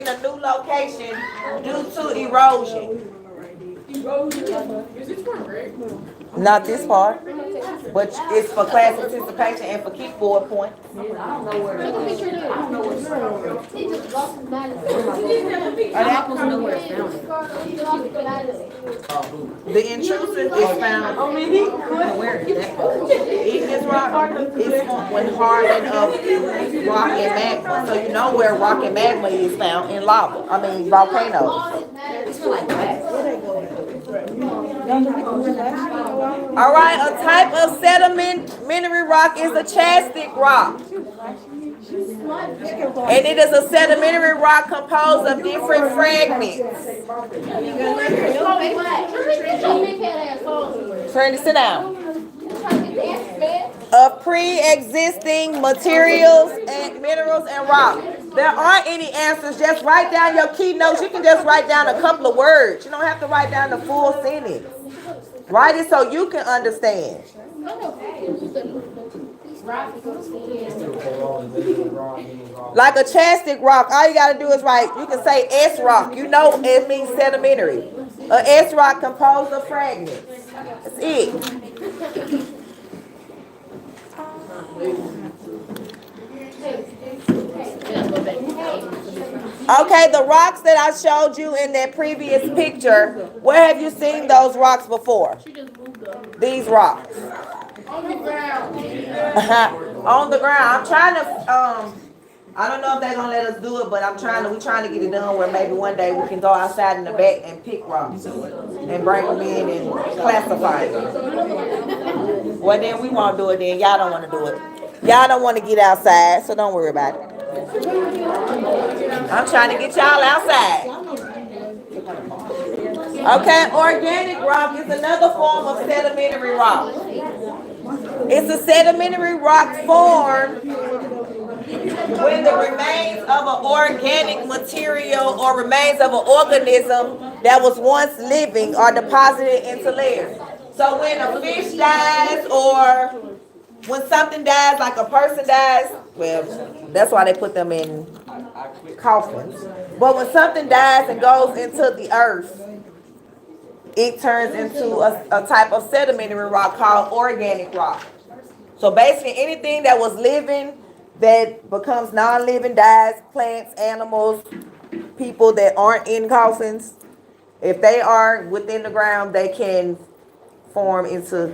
a new location due to erosion. Is this one red? Not this part, but it's for class participation and for keep board points. I don't know where it is. I don't know where it's found. Are I'm supposed to know where it's found. The intrusive is found. Where is that? Igneous rock is when hardened of rock and magma. So you know where rock and magma is found in lava. I mean volcanoes. It's like that. All right, a type of sedimentary rock is a chastic rock. And it is a sedimentary rock composed of different fragments. Turn to sit down. Of pre-existing materials and minerals and rock. There aren't any answers. Just write down your keynotes. You can just write down a couple of words. You don't have to write down the full sentence. Write it so you can understand. Like a chastic rock, all you got to do is write, you can say S rock. You know it means sedimentary. A S rock composed of fragments. That's it. Okay, the rocks that I showed you in that previous picture, where have you seen those rocks before? These rocks. On the ground. On the ground. I'm trying to, I don't know if they're going to let us do it, but we're trying to get it done where maybe one day we can go outside in the back and pick rocks and bring them in and classify them. Well, then we won't do it then. Y'all don't want to do it. Y'all don't want to get outside, so don't worry about it. I'm trying to get y'all outside. Okay, organic rock is another form of sedimentary rock. It's a sedimentary rock formed when the remains of an organic material or remains of an organism that was once living are deposited into layers. So when a fish dies or when something dies, like a person dies, well, that's why they put them in coffins. But when something dies and goes into the earth, it turns into a type of sedimentary rock called organic rock. So basically anything that was living that becomes non-living, dies, plants, animals, people that aren't in coffins, if they are within the ground, they can form into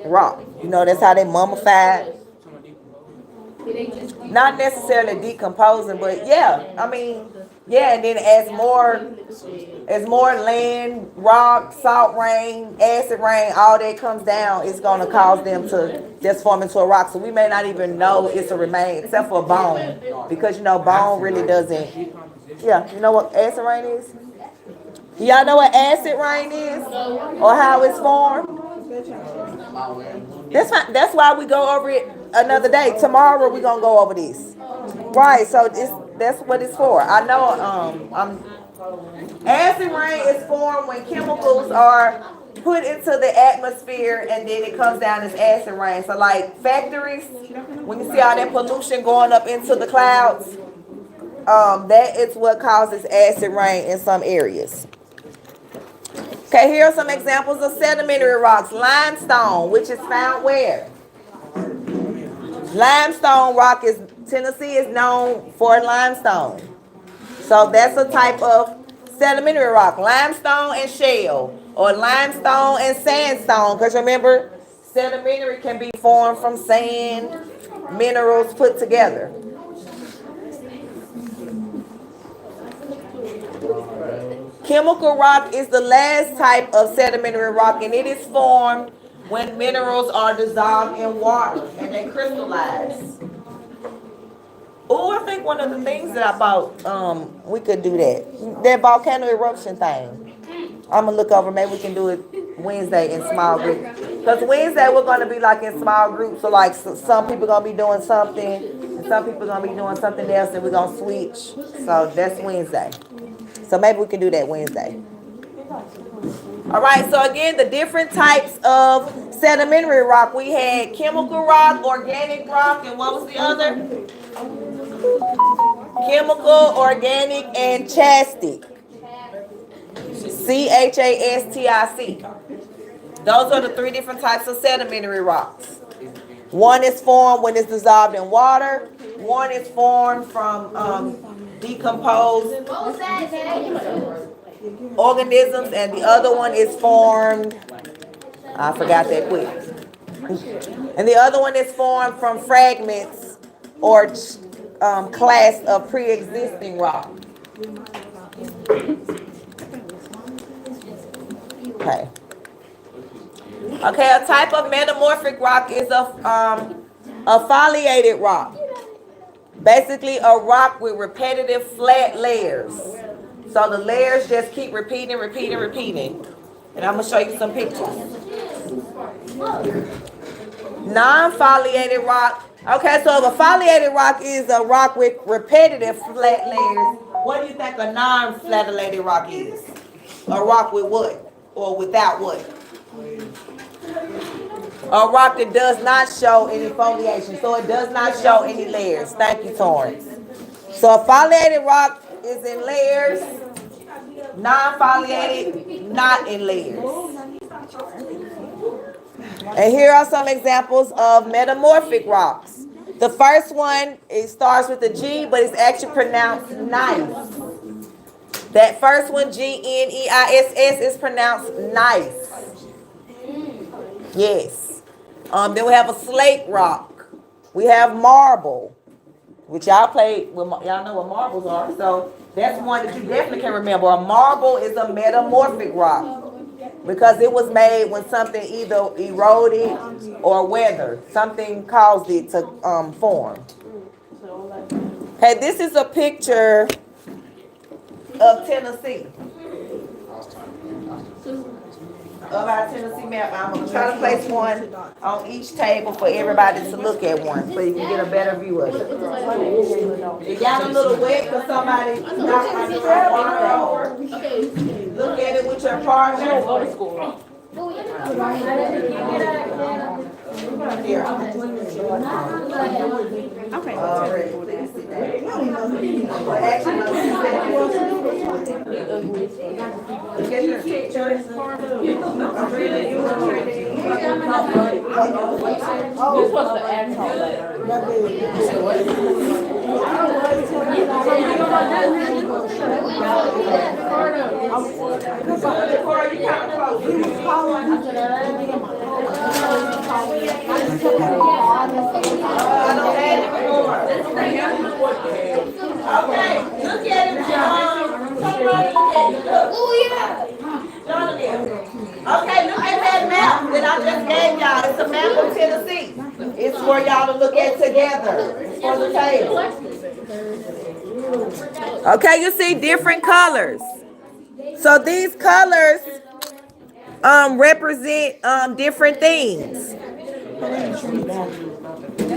rock. You know, that's how they mummify. Not necessarily decomposing, but yeah, I mean, yeah, and then as more land, rock, salt rain, acid rain, all that comes down, it's going to cause them to just form into a rock. So we may not even know it's a remain, except for bone, because you know bone really doesn't. Yeah, you know what acid rain is? Y'all know what acid rain is, or how it's formed? That's why we go over it another day. Tomorrow we're gonna go over this. Right, so that's what it's for. I know acid rain is formed when chemicals are put into the atmosphere and then it comes down as acid rain. So like factories, when you see all that pollution going up into the clouds, that is what causes acid rain in some areas. Okay, here are some examples of sedimentary rocks. Limestone, which is found where? Limestone rock is, Tennessee is known for limestone. So that's a type of sedimentary rock. Limestone and shale, or limestone and sandstone. Because remember, sedimentary can be formed from sand, minerals put together. Chemical rock is the last type of sedimentary rock, and it is formed when minerals are dissolved in water and they crystallize. Oh, I think one of the things that I bought, we could do that volcano eruption thing. I'm gonna look over. Maybe we can do it Wednesday in small groups. Because Wednesday we're gonna be like in small groups. So like some people gonna be doing something, and some people gonna be doing something else, and we're gonna switch. So that's Wednesday. So maybe we can do that Wednesday. All right, so again, the different types of sedimentary rock. We had chemical rock, organic rock, and what was the other? chemical, organic, and chastic. CHASTIC. Those are the three different types of sedimentary rocks. One is formed when it's dissolved in water. One is formed from decomposed organisms, and the other one is formed, I forgot that quick. And the other one is formed from fragments or class of pre-existing rock. Okay. Okay, a type of metamorphic rock is a foliated rock. Basically a rock with repetitive flat layers. So the layers just keep repeating. And I'm going to show you some pictures. Non-foliated rock. Okay, so if a foliated rock is a rock with repetitive flat layers, what do you think a non-foliated rock is? A rock with what? Or without what? A rock that does not show any foliation. So it does not show any layers. Thank you, Torrance. So a foliated rock is in layers. Non-foliated, not in layers. And here are some examples of metamorphic rocks. The first one, it starts with a G, but it's actually pronounced nice. That first one, GNEISS, is pronounced nice. Yes. Then we have a slate rock. We have marble, which y'all played with. Y'all know what marbles are. So that's one that you definitely can remember. A marble is a metamorphic rock because it was made when something either eroded or weathered. Something caused it to form. Okay, this is a picture of Tennessee. Of our Tennessee map. I'm going to try to place one on each table for everybody to look at one so you can get a better view of it. It got a little wet because somebody knocked my water over. Look at it with your partner. Here. Okay. Get your picture. This was the actual letter. Okay, look at it, John. Oh, yeah. Okay, look at that map that I just gave y'all. It's a map of Tennessee. It's for y'all to look at together. It's for the table. Okay, you see different colors. So these colors represent different things.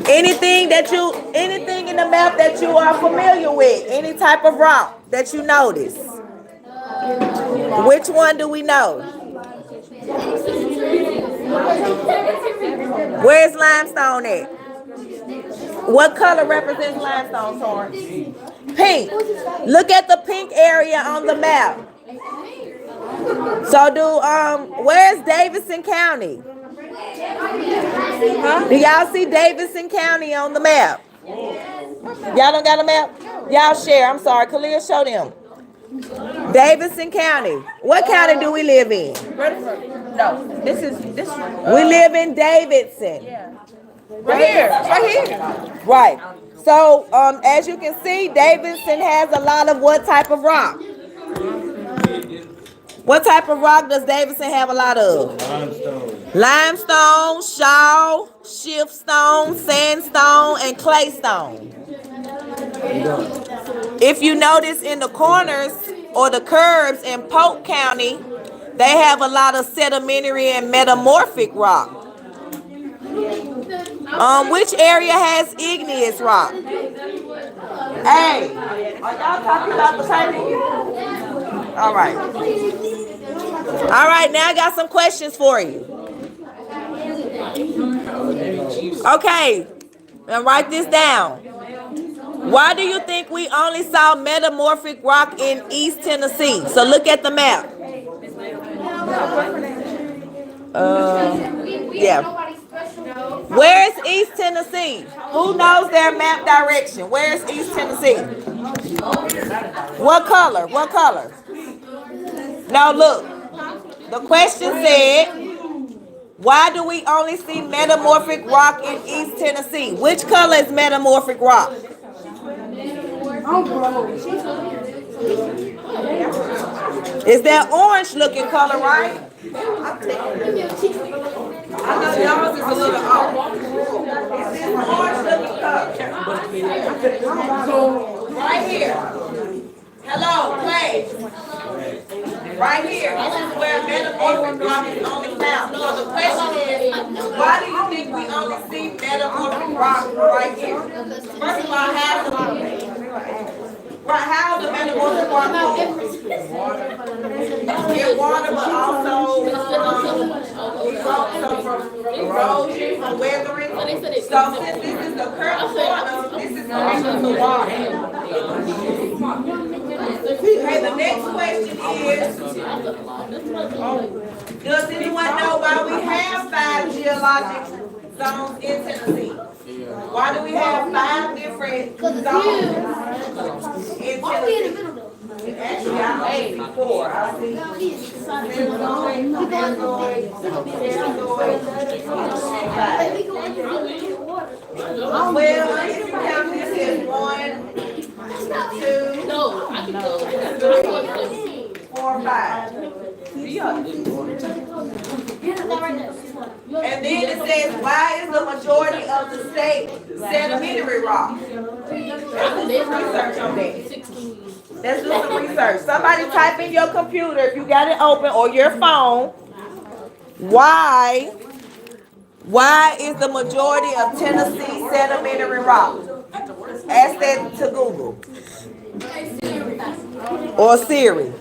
Anything in the map that you are familiar with, any type of rock that you notice. Which one do we know? Where's limestone at? What color represents limestone, Torrance? Pink. Look at the pink area on the map. So where's Davidson County? Huh? Do y'all see Davidson County on the map? Y'all don't got a map? Y'all share. I'm sorry. Khalil, show them. Davidson County. What county do we live in? No, this. We live in Davidson. Right here. Right. So, as you can see, Davidson has a lot of what type of rock? What type of rock does Davidson have a lot of? Limestone, shaw, shiftstone, sandstone, and claystone. If you notice in the corners or the curves in Polk County, they have a lot of sedimentary and metamorphic rock. Which area has igneous rock? Hey, are y'all talking about the table? All right. All right, now I got some questions for you. Okay, now write this down. Why do you think we only saw metamorphic rock in East Tennessee? So look at the map. Yeah. Where's East Tennessee? Who knows their map direction? Where's East Tennessee? What color? What color? Now look. The question said, why do we only see metamorphic rock in East Tennessee? Which color is metamorphic rock? Is that orange looking color, right? I know y'all is a little off. Is this orange looking color? Right here. Hello, place. Right here. This is where metamorphic rock is only found. So the question is, why do you think we only see metamorphic rock right here? First of all, how the metamorphic rock formed? Get water, but also from erosion, from weathering. So since this is the current water, this is going to the water. Okay, the next question is, does anyone know why we have 5 geologic zones in Tennessee? Why do we have 5 different zones in Tennessee? Actually, I made 4. I see well, if you count this as 1, 2, 3, 4, 5. And then it says, why is the majority of the state sedimentary rock? Let's do some research on that. Let's do some research. Somebody type in your computer, if you got it open, or your phone, why is the majority of Tennessee sedimentary rock? Ask that to Google. Or Siri.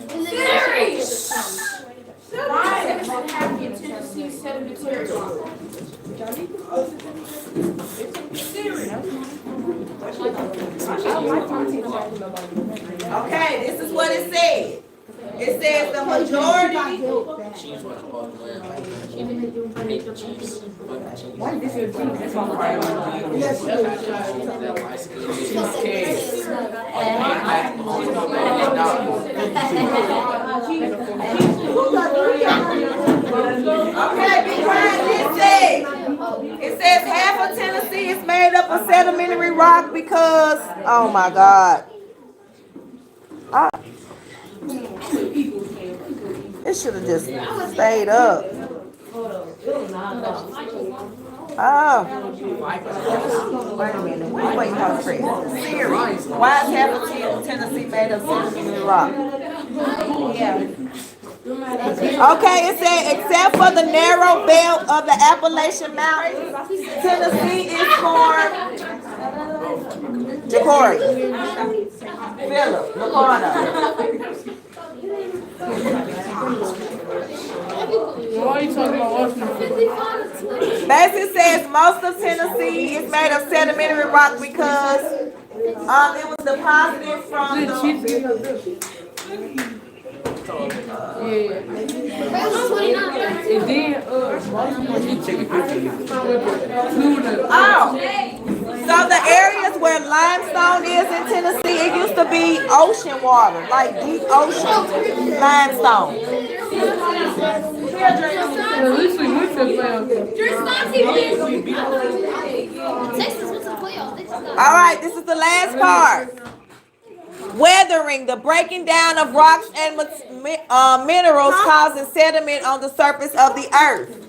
Siri! Why is half the Tennessee sedimentary rock? Okay, this is what it says. It says the majority. Okay, be quiet. It says half of Tennessee is made up of sedimentary rock because, oh my God. It should have just stayed up. Oh. Wait a minute. We're waiting for Chris. Siri, why is half of Tennessee made of sedimentary rock? Okay, it said except for the narrow belt of the Appalachian Mountains, Tennessee is formed. Ja'Cory, Philip, Laquana. Why are you talking about Washington? Basically says most of Tennessee is made of sedimentary rock because it was deposited from the. So the areas where limestone is in Tennessee, it used to be ocean water, like deep ocean limestone. All right, this is the last part. Weathering, the breaking down of rocks and minerals causes sediment on the surface of the earth.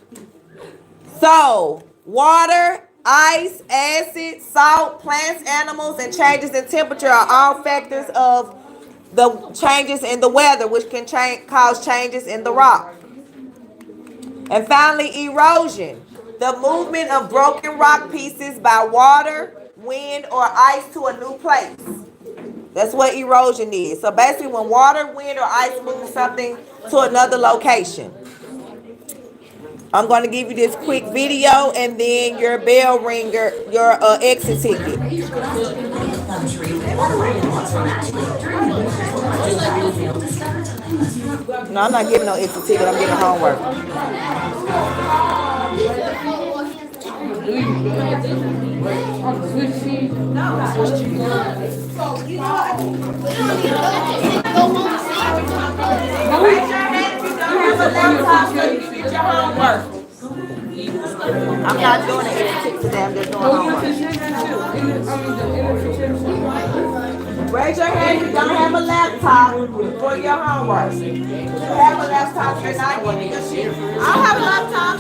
So, water, ice, acid, salt, plants, animals, and changes in temperature are all factors of the changes in the weather, which can cause changes in the rock. And finally, erosion, the movement of broken rock pieces by water, wind, or ice to a new place. That's what erosion is. So basically when water, wind, or ice moves something to another location. I'm going to give you this quick video and then your bell ringer, your exit ticket. No, I'm not giving no exit ticket. I'm giving homework. I'm not doing an exit ticket today. I'm just doing homework. Raise your hand if you don't have a laptop for your homework. If you have a laptop, you're not getting your shit. I don't have a laptop.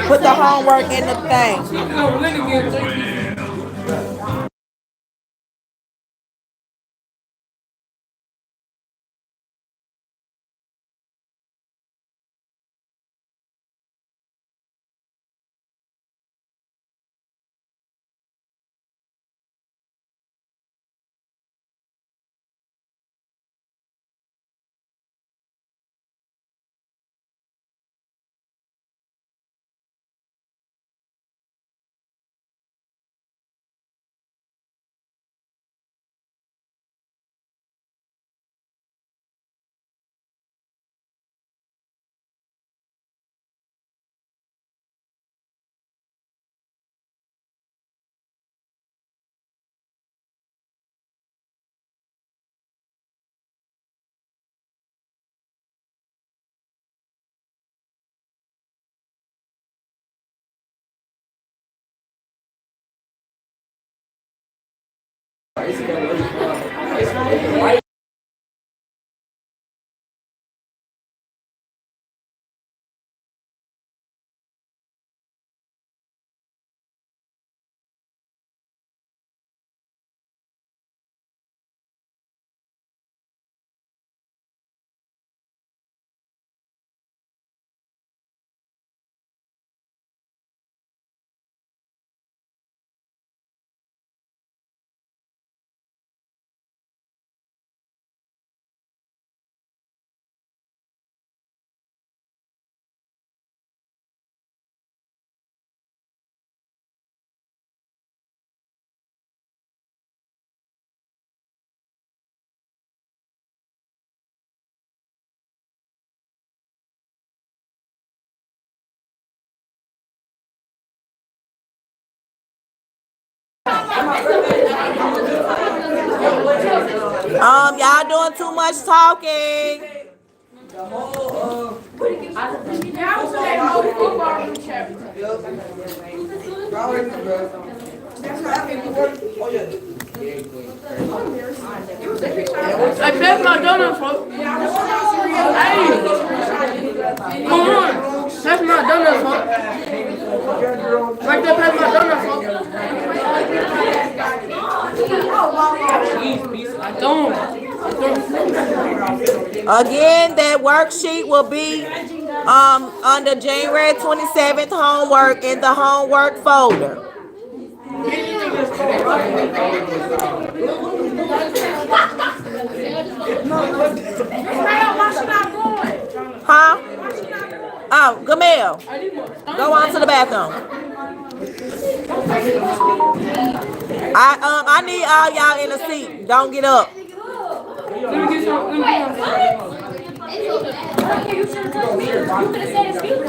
Put the homework in the thing. Y'all doing too much talking. I bet my donut folk. Hey, come on. That's my donut folk. Like that, that's my donut folk. I don't. Again, that worksheet will be under January 27th homework in the homework folder. Huh? Oh, Gamel, go on to the bathroom. I need all y'all in a seat. Don't get up. Okay, you should have told me. You could have said excuse me.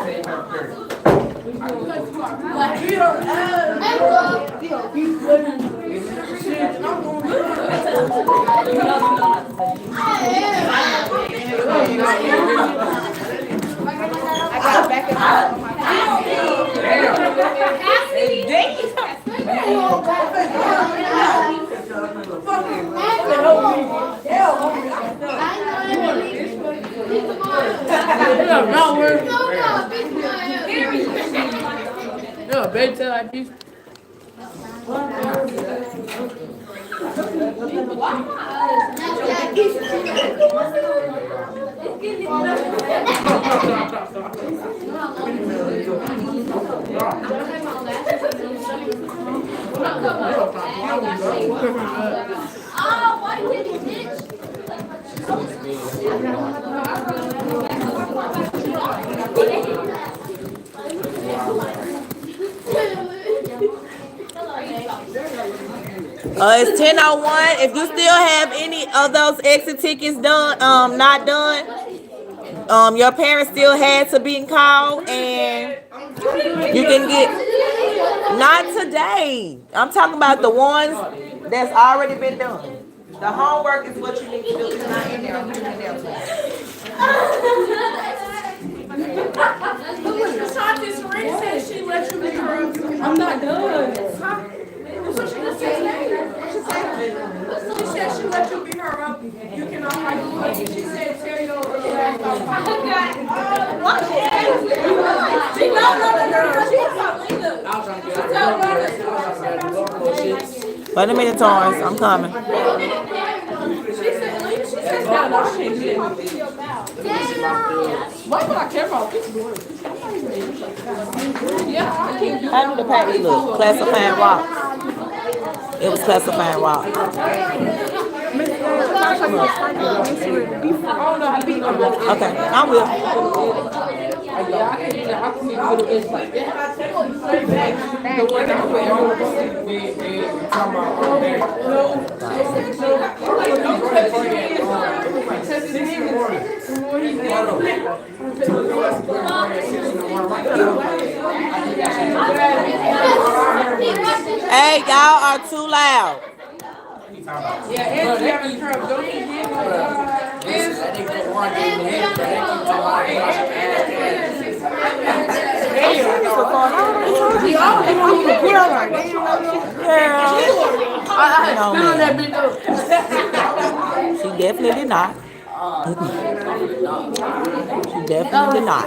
No, baby, tell like this. Oh, why did you bitch? It's 10:01. If you still have any of those exit tickets done, not done, your parents still had to be called, and you can get. Not today. I'm talking about the ones that's already been done. The homework is what you need to do. It's not in there. I'm putting it there. Shanti Serena said she let you be her. I'm not done. That's what she just said. She said she let you be her up. You cannot fight the way. She said tell your last time. What? She no. She's Wait a minute, Torrance. I'm coming. Why would I care about this word? Yeah, I can't do How do the package look? Classifying rock. It was classifying rock. Okay, I will. Hey, y'all are too loud. She definitely did not. She definitely did not.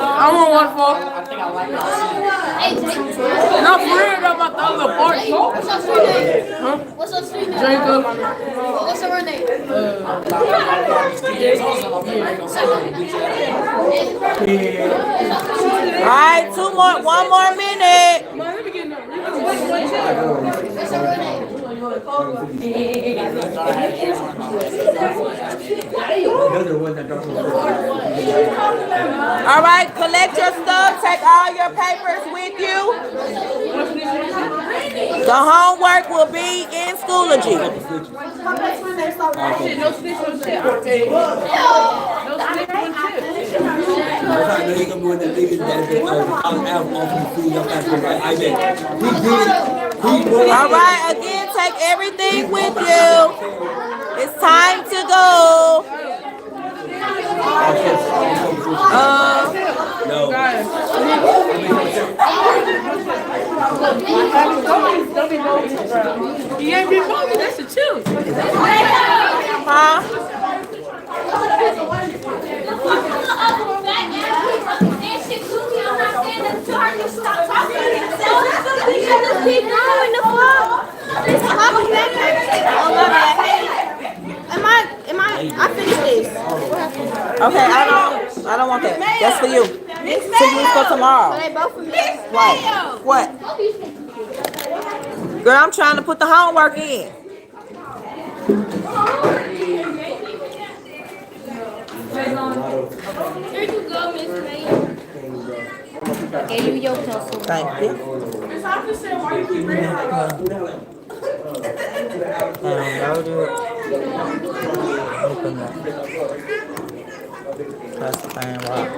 I want one for. Not for real about the other part. Huh? What's up, street name? Jacob. What's her name? Alright, one more minute. What's her name? Alright, collect your stuff, take all your papers with you. The homework will be in Schoology. Alright, again, take everything with you. It's time to go. He ain't been voting, that's the truth. Huh? I finished this. Okay, I don't want that. That's for you. To use for tomorrow. They both for me. Right. What? Girl, I'm trying to put the homework in. Here you go, Miss Mayo. Gave you your pencil. Thank you. Miss Hopkins said, why you keep reading her up? Open that. That's the thing, right?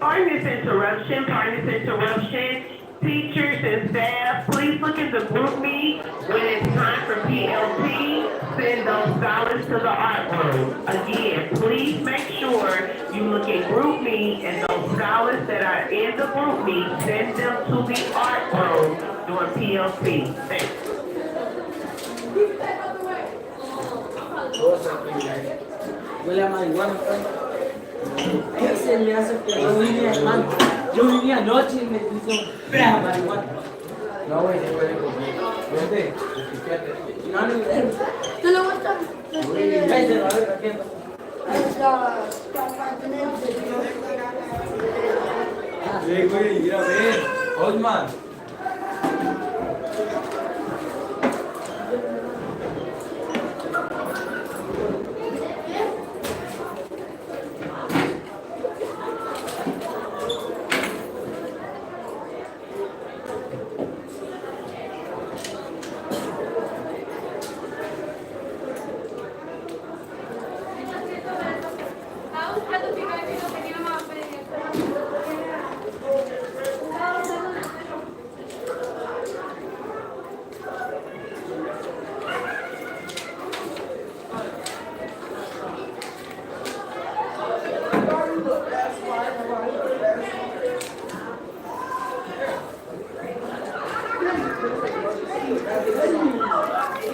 Pardon this interruption. Teachers and staff, please look at the group me when it's time for PLT. Send those scholars to the art room. Again, please make sure you look at group me and those scholars that are in the group me, send them to the art room during PLT. Thanks. Huele a marihuana. Ese me hace que yo vine, hermano. Yo vine anoche y me dijo, vea marihuana. No, güey, se puede comer. Vente, fíjate. No, no, ¿Tú lo vas a vente, a ver, aquí. Güey, mira, ven. Osman.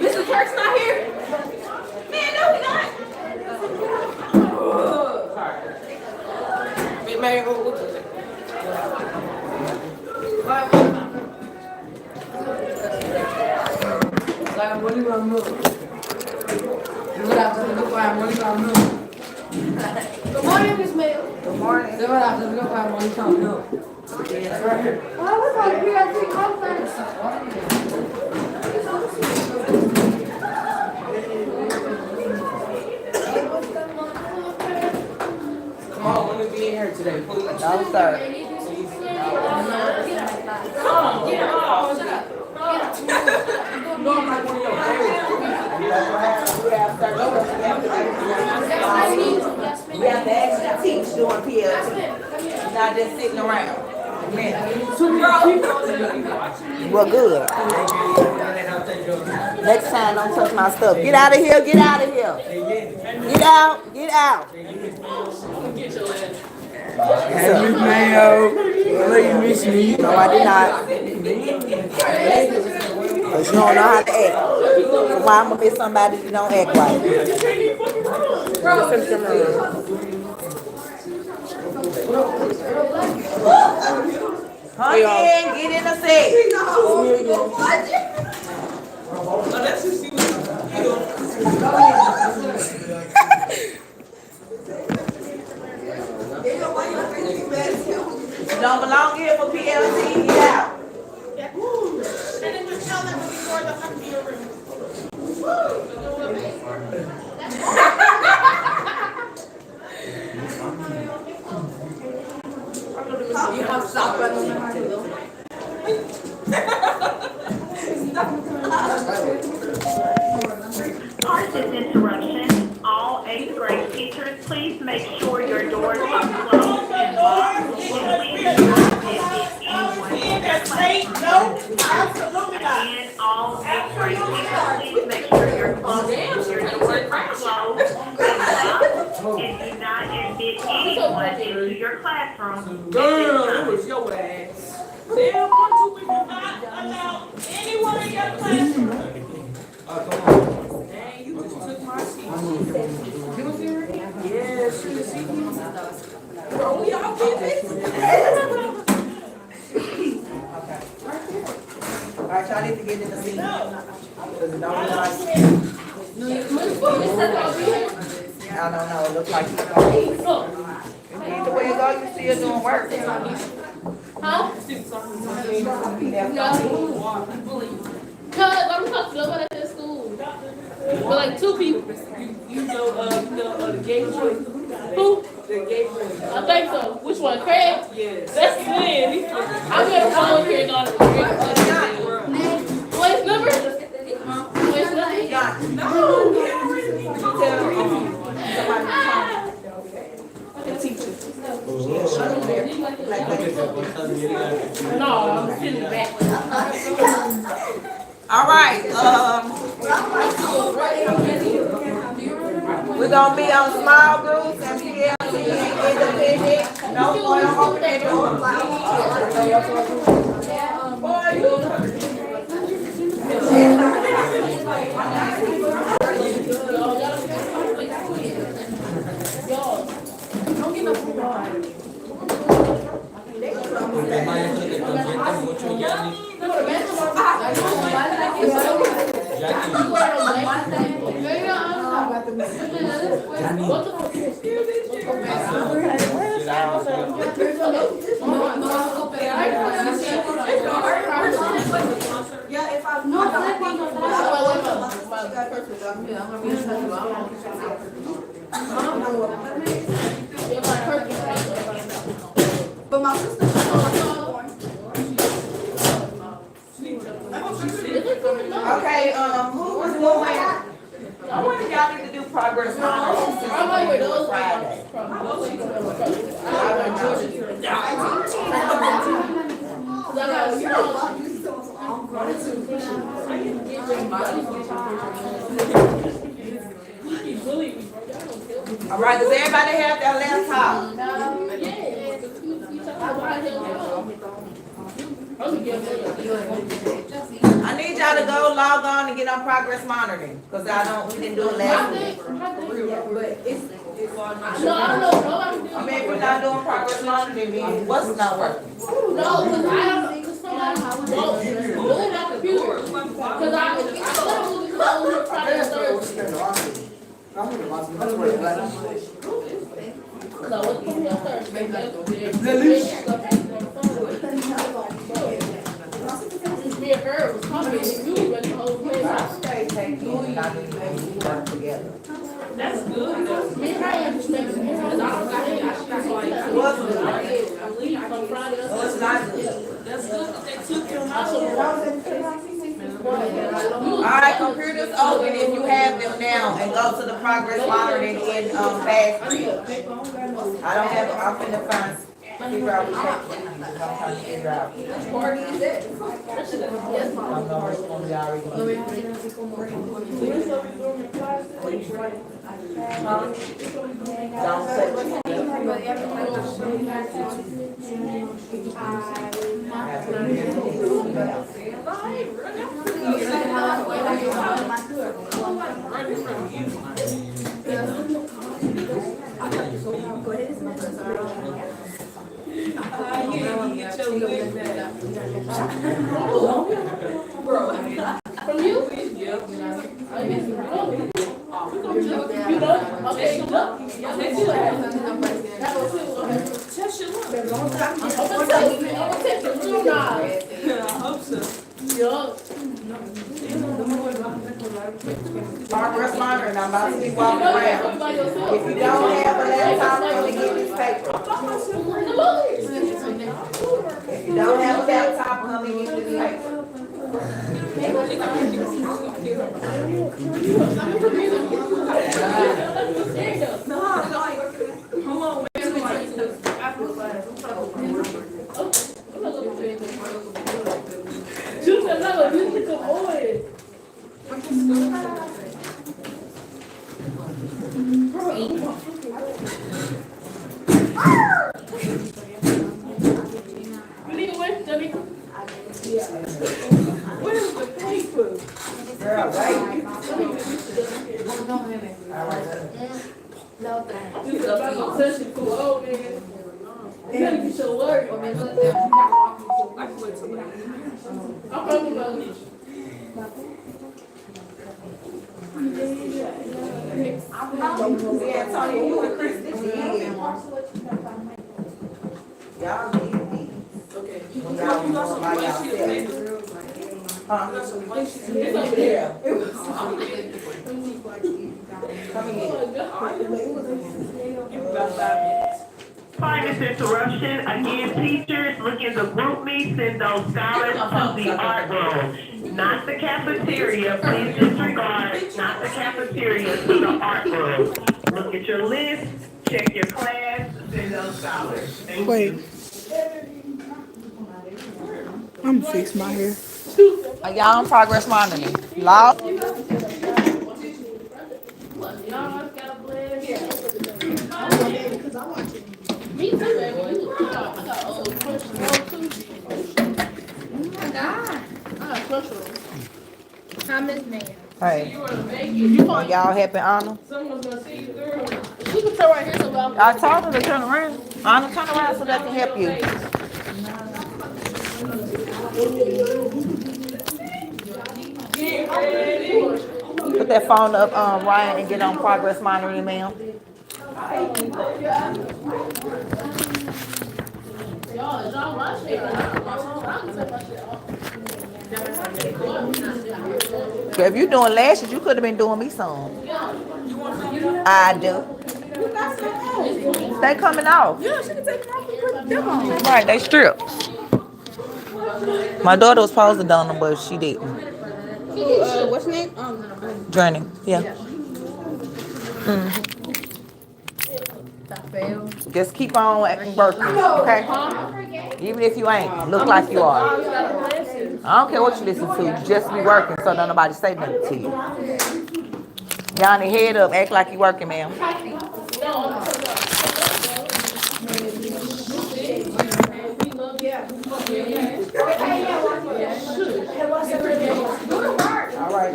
Mr. Turk's not here? Man, no, he's not. Big man, go look at it. Saya boleh bangun. Dulu dah terus saya boleh bangun. Good morning, Miss Mayo. Good morning. Dulu dah terus saya boleh bangun. Oh, I was on PLC conference. Come on, let me be in here today, please. No, sir. We have to actually teach during PLT, not just sitting around. Well, good. Next time, don't touch my stuff. Get out of here, get out of here. Get out, get out. Hey, Miss Mayo. I know you miss me. No, I did not. Because you don't know how to act. So why I'm going to miss somebody that don't act right? Honey, get in the seat. You don't belong here for PLT. Get out. And then just tell them before the come to your room. You have to stop running. And all next grade teachers, please make sure your classrooms, your doors are closed and locked, and do not admit anyone into your classroom at this time. your ass. Damn, 1, 2, 3, 4, 5. Allow anyone in your classroom. Dang, you just took my seat. You was here again? Yeah, she was here. Bro, we all get this. Alright, y'all need to get in the seat. Because it don't look like, I don't know, it looks like it's going. Either way it go, you still doing work. Huh? Cause I'm supposed to go back to school. But like 2 people. You know, the gay boy. Who? The gay boy. I think so. Which one? Craig? Yes. That's Slim. I'm gonna phone here and on the What's number? What's No, I'm sitting back. All right, we're gonna be on small groups and PLC independent. No more open that door. Boy, But my sister. okay, who was doing? I wonder if y'all need to do progress on Friday. All right, does everybody have their laptop? I need y'all to go log on and get on progress monitoring, because we didn't do it last week. No, I don't know. I mean, if we're not doing progress monitoring, then what's not working? No, because I don't know. Because somebody won't move my computer. Because I couldn't move it because I was trying to search. So what's going on first? Me and her was talking and you were the whole place. That's good. Me and her understand. Me and her understand. It's not good. That's good that they took him out. All right, computers open if you have them now, and go to the progress monitoring in fast read. I don't have. I'm finna figure out which one. I'm trying to figure out. Which party is that? I'm gonna respond to y'all already. Don't From you? You know? Okay, you look. Let's do it. progress monitoring. I'm about to be walking around. If you don't have a laptop, come and get this paper. If you don't have a laptop, come and get this paper. Choose another musical Where's the paper? Girl, wait. Yeah, Tony, you and Chris, this is y'all need me. Okay. When y'all was by yourself. Huh? Yeah. Come again. 5 minutes interruption. Again, teachers, look in the group me, send those scholars to the art room. Not the cafeteria, please disregard, not the cafeteria, to the art room. Look at your list, check your class, send those scholars. Thank Wait. you. I'm gonna fix my hair. Are y'all on progress monitoring? Loud? Me too, baby. I got old crush too. Oh my God. I got crush on. Thomas Mayo. Hey, You wanna make it? You are y'all helping Anna? someone's gonna see you, girl. She can turn right here so I'm I told her to turn around. Anna, turn around so they can help you. Put that phone up, Ryan, and get on progress monitoring, ma'am. Y'all watch it. I can take my shit off. If you doing lashes, you could have been doing me some. I do. They coming off. Yeah, she can take them off and put them on. Right, they stripped. My daughter was supposed to done them, but she didn't. What's next? Journey, yeah. Just keep on acting working, okay? Even if you ain't, look like you are. I don't care what you listen to, just be working so don't nobody say nothing to you. Y'all need head up, act like you working, ma'am. All right.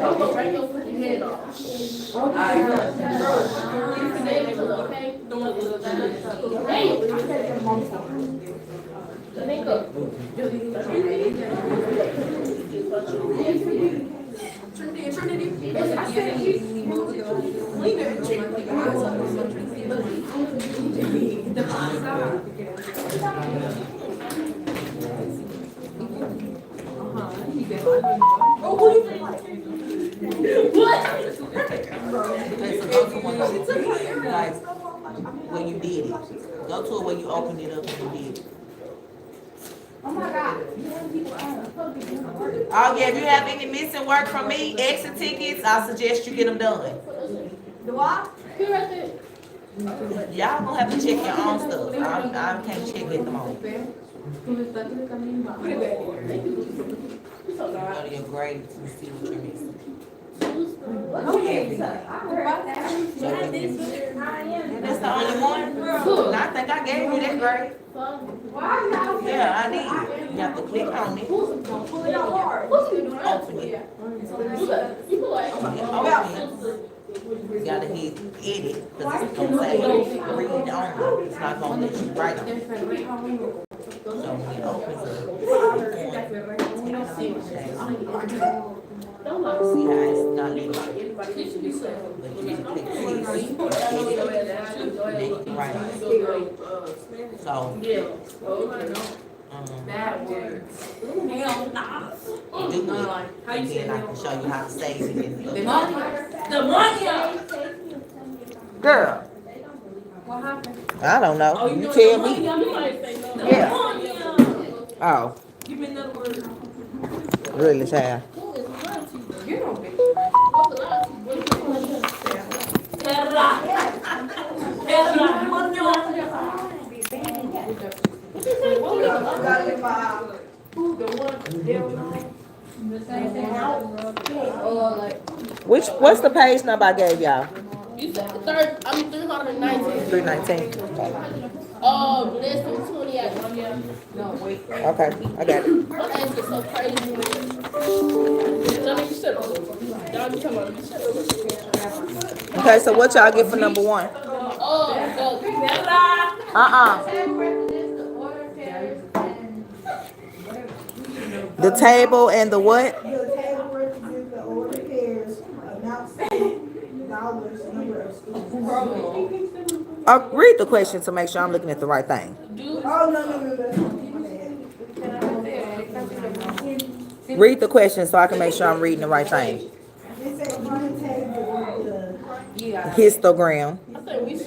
Like, when you did it. Go to it when you opened it up and you did it. Oh yeah, if you have any missing work from me, exit tickets, I suggest you get them done. Do I? Y'all gonna have to check your own stuff. I can't check at the moment. Go to your grades and see what you're missing. That's the only one? I think I gave you that grade. Yeah, I did. You have to click on it. Open it. You gotta hit edit, because it's gonna say read only. It's not gonna let you write on it. So when it opens up, see how it's not letting you. But you can click this, edit, and then you can write on it. So, Bad words. Hell nah. Do it, and then I can show you how to save it. The money. Girl. I don't know. You tell me. Yeah. Oh. Really, child. What's the page number I gave y'all? You said 319. 319. Less than 20 hours. Okay, I got it. My ass is so crazy. Johnny, shut up. Y'all be talking about me. Shut up. Okay, so what y'all get for number 1? The table and the what? The table represents the order pairs, amount spent, dollars, number of students. Read the question to make sure I'm looking at the right thing. Oh, no. Read the question so I can make sure I'm reading the right thing. It says on the table, the Histogram,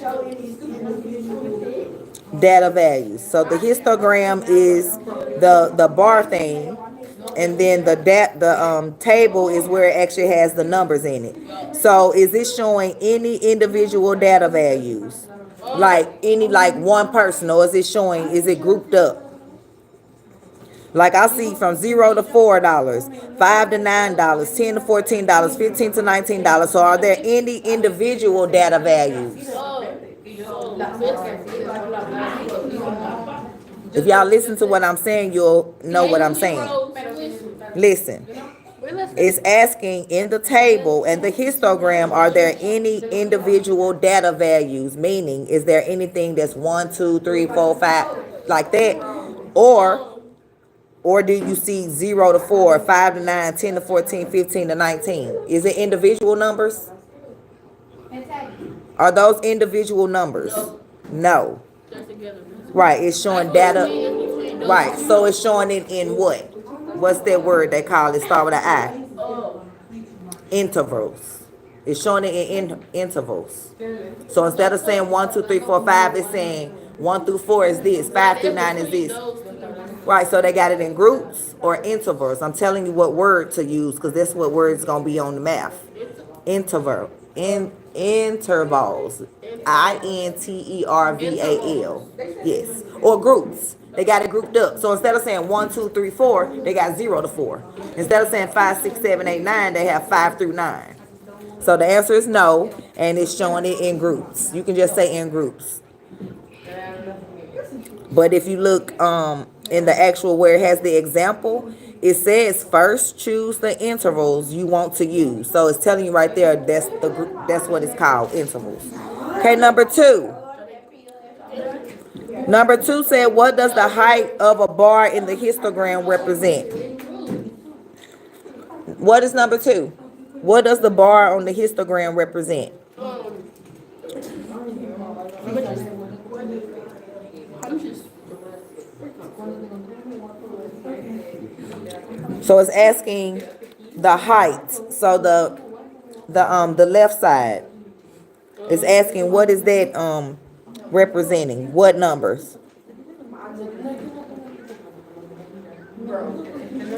show any individual. data values. So the histogram is the bar thing, and then the table is where it actually has the numbers in it. So is it showing any individual data values? Like one person, or is it grouped up? Like I see from $0 to $4, $5 to $9, $10 to $14, $15 to $19. So are there any individual data values? If y'all listen to what I'm saying, you'll know what I'm saying. Listen. It's asking in the table and the histogram, are there any individual data values? Meaning, is there anything that's 1, 2, 3, 4, 5, like that? Or do you see 0 to 4, 5 to 9, 10 to 14, 15 to 19? Is it individual numbers? Are those individual numbers? No. Right, it's showing data. Right, so it's showing it in what? What's that word they call it? Start with an I. Intervals. It's showing it in intervals. So instead of saying 1, 2, 3, 4, 5, it's saying 1 through 4 is this, 5 through 9 is this. Right, so they got it in groups or intervals. I'm telling you what word to use because that's what word is going to be on the math. Intervals. Intervals. INTERVAL. Yes. Or groups. They got it grouped up. So instead of saying 1, 2, 3, 4, they got 0 to 4. Instead of saying 5, 6, 7, 8, 9, they have 5 through 9. So the answer is no, and it's showing it in groups. You can just say in groups. But if you look in the actual where it has the example, it says first choose the intervals you want to use. So it's telling you right there that's what it's called, intervals. Okay, number 2. Number 2 said, what does the height of a bar in the histogram represent? What is number 2? What does the bar on the histogram represent? So it's asking the height. So the left side is asking what is that representing? What numbers?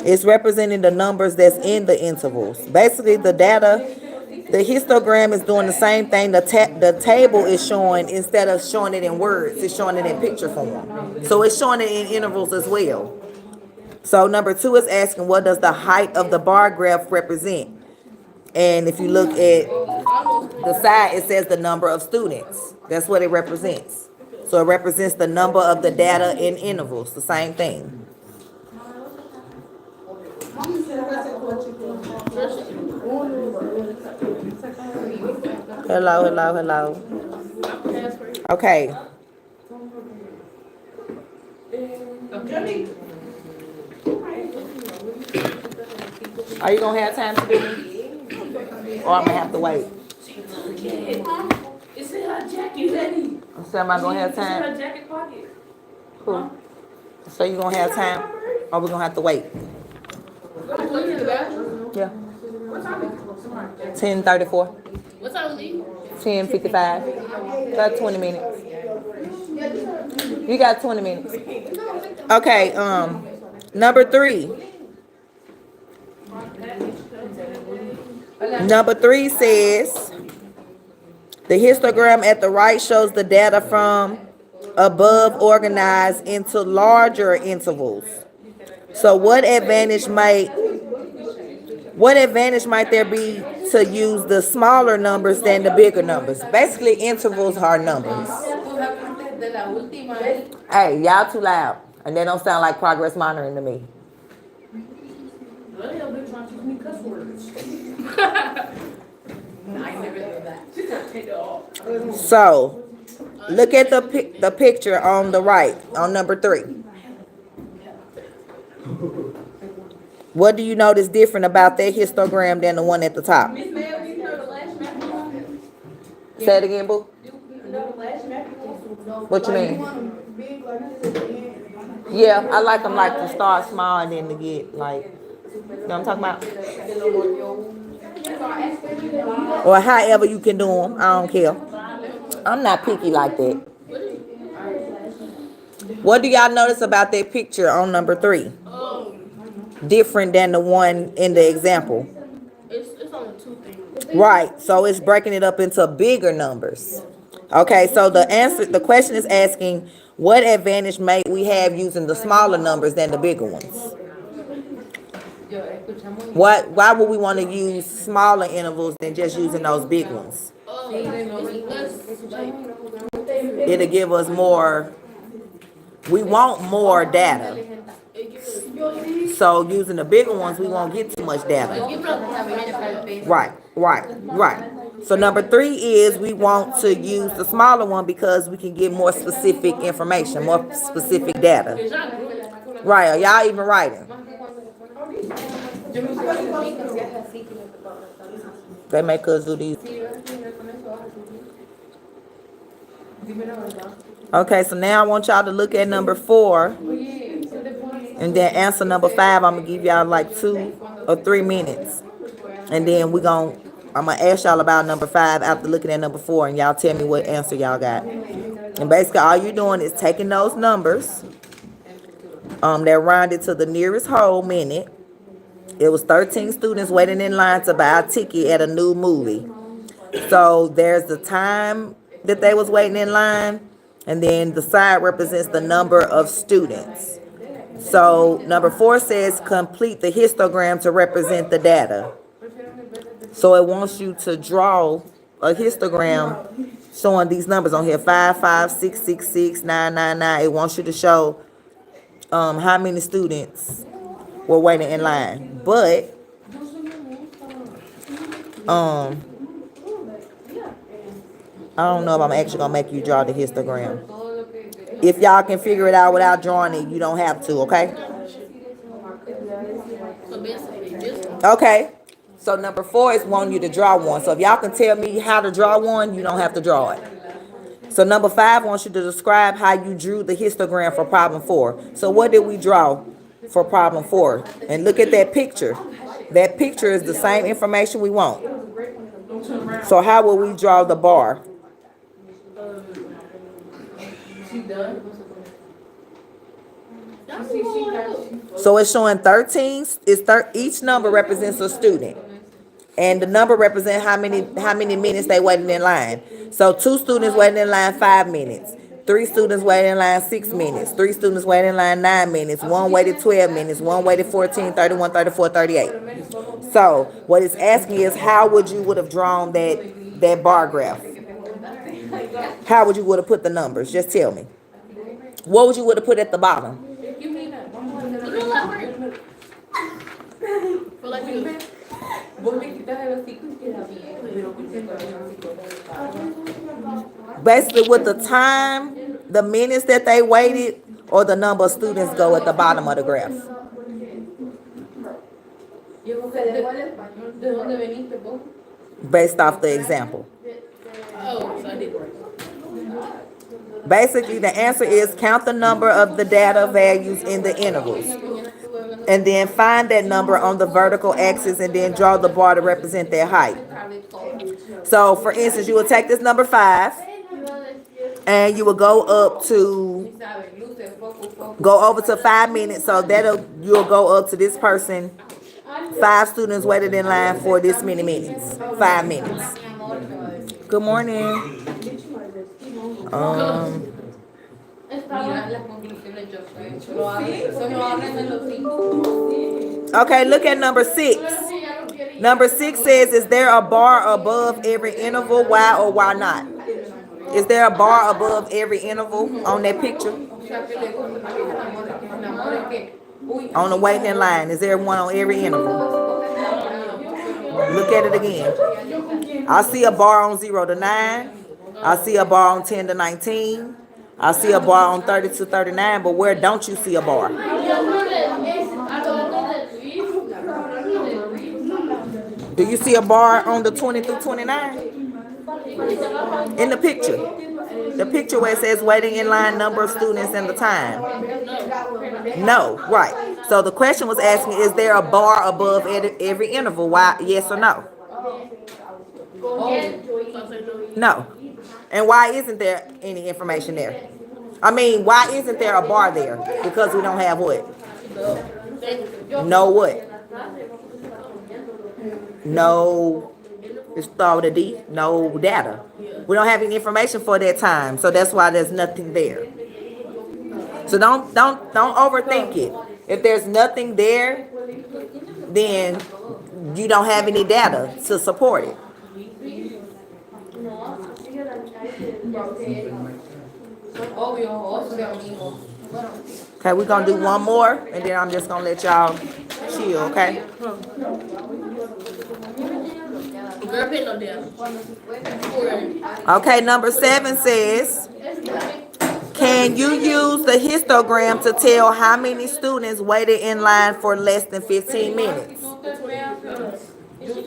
It's representing the numbers that's in the intervals. Basically, the data, the histogram is doing the same thing. The table is showing, instead of showing it in words, it's showing it in picture form. So it's showing it in intervals as well. So number 2 is asking, what does the height of the bar graph represent? And if you look at the side, it says the number of students. That's what it represents. So it represents the number of the data in intervals, the same thing. Hello. Okay. Are you gonna have time to do me? Or I'm gonna have to wait? It's in her jacket, Lenny. So am I gonna have time? It's in her jacket pocket. Cool. So you gonna have time? Or we gonna have to wait? Yeah. 10:34. What time we leave? 10:55. Got 20 minutes. You got 20 minutes. Okay, number 3. Number 3 says, the histogram at the right shows the data from above organized into larger intervals. So what advantage might What advantage might there be to use the smaller numbers than the bigger numbers? Basically, intervals are numbers. Hey, y'all too loud. And they don't sound like progress monitoring to me. So, look at the picture on the right, on number 3. What do you notice different about that histogram than the one at the top? Say it again, boo. What you mean? Yeah, I like them like to start small and then to get like, you know what I'm talking about? Or however you can do them, I don't care. I'm not picky like that. What do y'all notice about that picture on number 3? Different than the one in the example. It's only 2 things. Right, so it's breaking it up into bigger numbers. Okay, so the question is asking, what advantage may we have using the smaller numbers than the bigger ones? Why would we want to use smaller intervals than just using those big ones? It'll give us more, we want more data. So using the bigger ones, we won't get too much data. Right. So number 3 is we want to use the smaller one because we can get more specific information, more specific data. Right, are y'all even writing? They make us do these. Okay, so now I want y'all to look at number 4 and then answer number 5. I'm gonna give y'all like 2 or 3 minutes, and then I'm gonna ask y'all about number 5 after looking at number 4, and y'all tell me what answer y'all got. And basically all you're doing is taking those numbers that rounded to the nearest whole minute. It was 13 students waiting in line to buy a ticket at a new movie. So there's the time that they was waiting in line, and then the side represents the number of students. So number 4 says complete the histogram to represent the data. So it wants you to draw a histogram showing these numbers on here: 5, 5, 6, 6, 6, 9, 9, 9. It wants you to show how many students were waiting in line. But I don't know if I'm actually gonna make you draw the histogram. If y'all can figure it out without drawing it, you don't have to, okay? Okay. So number 4 is wanting you to draw one. So if y'all can tell me how to draw one, you don't have to draw it. So number 5 wants you to describe how you drew the histogram for problem 4. So what did we draw for problem 4? And look at that picture. That picture is the same information we want. So how will we draw the bar? So it's showing 13. Each number represents a student, and the number represents how many minutes they waited in line. So 2 students waiting in line 5 minutes. 3 students waiting in line 6 minutes. 3 students waiting in line 9 minutes. 1 waited 12 minutes. 1 waited 14, 31, 34, 38. So what it's asking is how would have drawn that bar graph? How would you have put the numbers? Just tell me. What would you have put at the bottom? Basically with the time, the minutes that they waited, or the number of students go at the bottom of the graph. Based off the example. Basically the answer is count the number of the data values in the intervals, and then find that number on the vertical axis, and then draw the bar to represent their height. So for instance, you will take this number 5 and you will go over to 5 minutes. So you'll go up to this person. 5 students waited in line for this many minutes. 5 minutes. Good morning. Okay, look at number 6. Number 6 says, is there a bar above every interval? Why or why not? Is there a bar above every interval on that picture? On the waiting line, is there one on every interval? Look at it again. I see a bar on 0 to 9. I see a bar on 10 to 19. I see a bar on 30 to 39, but where don't you see a bar? Do you see a bar on the 20 through 29? In the picture. The picture where it says waiting in line, number of students, and the time. No, right. So the question was asking, is there a bar above every interval? Why? Yes or no? No. And why isn't there any information there? I mean, why isn't there a bar there? Because we don't have what? No what? No, it's start with a D, no data. We don't have any information for that time, so that's why there's nothing there. So don't overthink it. If there's nothing there, then you don't have any data to support it. Okay, we're gonna do one more, and then I'm just gonna let y'all chill, okay? Okay, number 7 says, can you use the histogram to tell how many students waited in line for less than 15 minutes?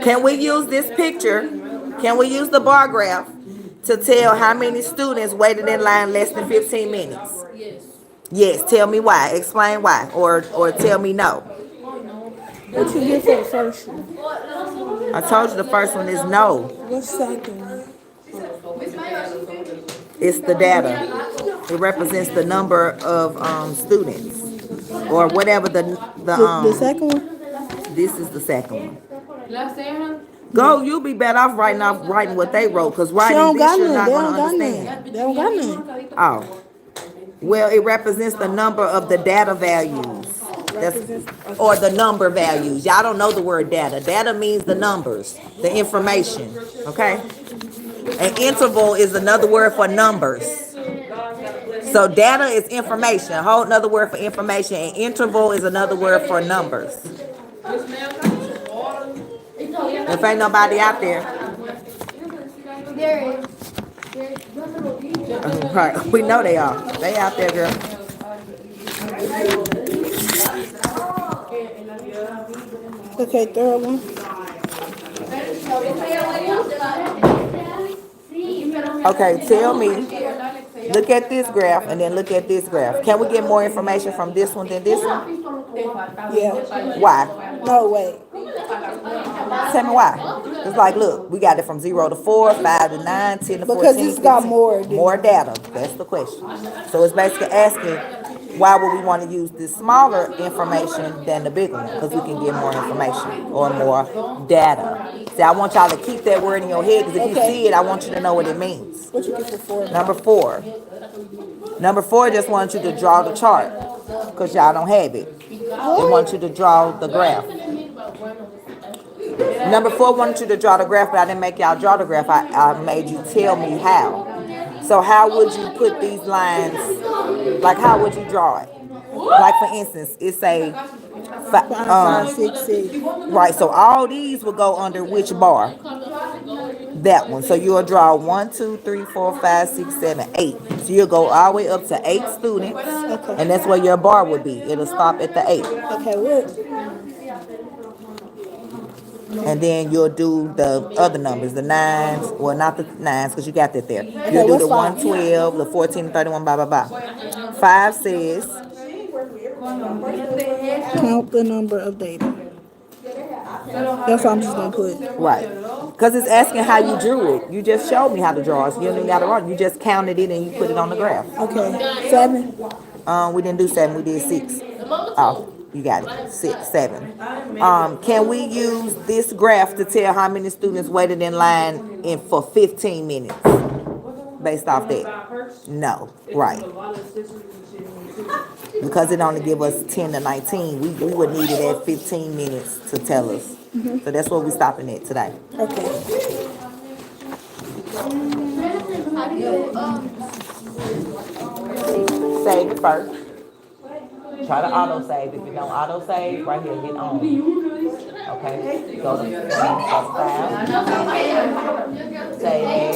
Can we use this picture? Can we use the bar graph to tell how many students waited in line less than 15 minutes? Yes, tell me why. Explain why. Or tell me no. What you get for the first one? I told you the first one is no. What's the second one? It's the data. It represents the number of students. Or whatever the second one? This is the second one. Go, you'll be better off writing what they wrote, because writing this you're not going to understand. They don't got none. Oh. Well, it represents the number of the data values. Or the number values. Y'all don't know the word data. Data means the numbers, the information. Okay? An interval is another word for numbers. So data is information. A whole another word for information. An interval is another word for numbers. If ain't nobody out there. There is. Right. We know they are. They out there, girl. Okay, third one. Okay, tell me. Look at this graph and then look at this graph. Can we get more information from this one than this one? Yeah. Why? No, wait. Tell me why. It's like, look, we got it from 0 to 4, 5 to 9, 10 to 14. Because it's got more. More data. That's the question. So it's basically asking, why would we want to use this smaller information than the bigger one? Because we can get more information or more data. See, I want y'all to keep that word in your head, because if you see it, I want you to know what it means. What you get for 4? Number 4. Number 4 just wants you to draw the chart, because y'all don't have it. They want you to draw the graph. Number 4 wanted you to draw the graph, but I didn't make y'all draw the graph. I made you tell me how. So how would you put these lines, like how would you draw it? Like for instance, it's a 5, 6, 6. right, so all these will go under which bar? That one. So you'll draw 1, 2, 3, 4, 5, 6, 7, 8. So you'll go all the way up to 8 students, and that's where your bar would be. It'll stop at the 8. Okay, what? And then you'll do the other numbers, the 9s, well, not the 9s, because you got that there. You'll do the 112, the 14, 31, blah, blah, blah. 5 says, Count the number of data. That's what I'm just going to put. right. Because it's asking how you drew it. You just showed me how to draw it. So you don't even got to run. You just counted it and you put it on the graph. Okay, 7. We didn't do 7, we did 6. Oh, you got it. 6, 7. Can we use this graph to tell how many students waited in line for 15 minutes? Based off that? No. Right. Because it only give us 10 to 19. We would need it at 15 minutes to tell us So that's what we're stopping at today. Okay. Save it first. Try to auto save. If you don't auto save, right here, hit on. Okay. Go to file. Save as.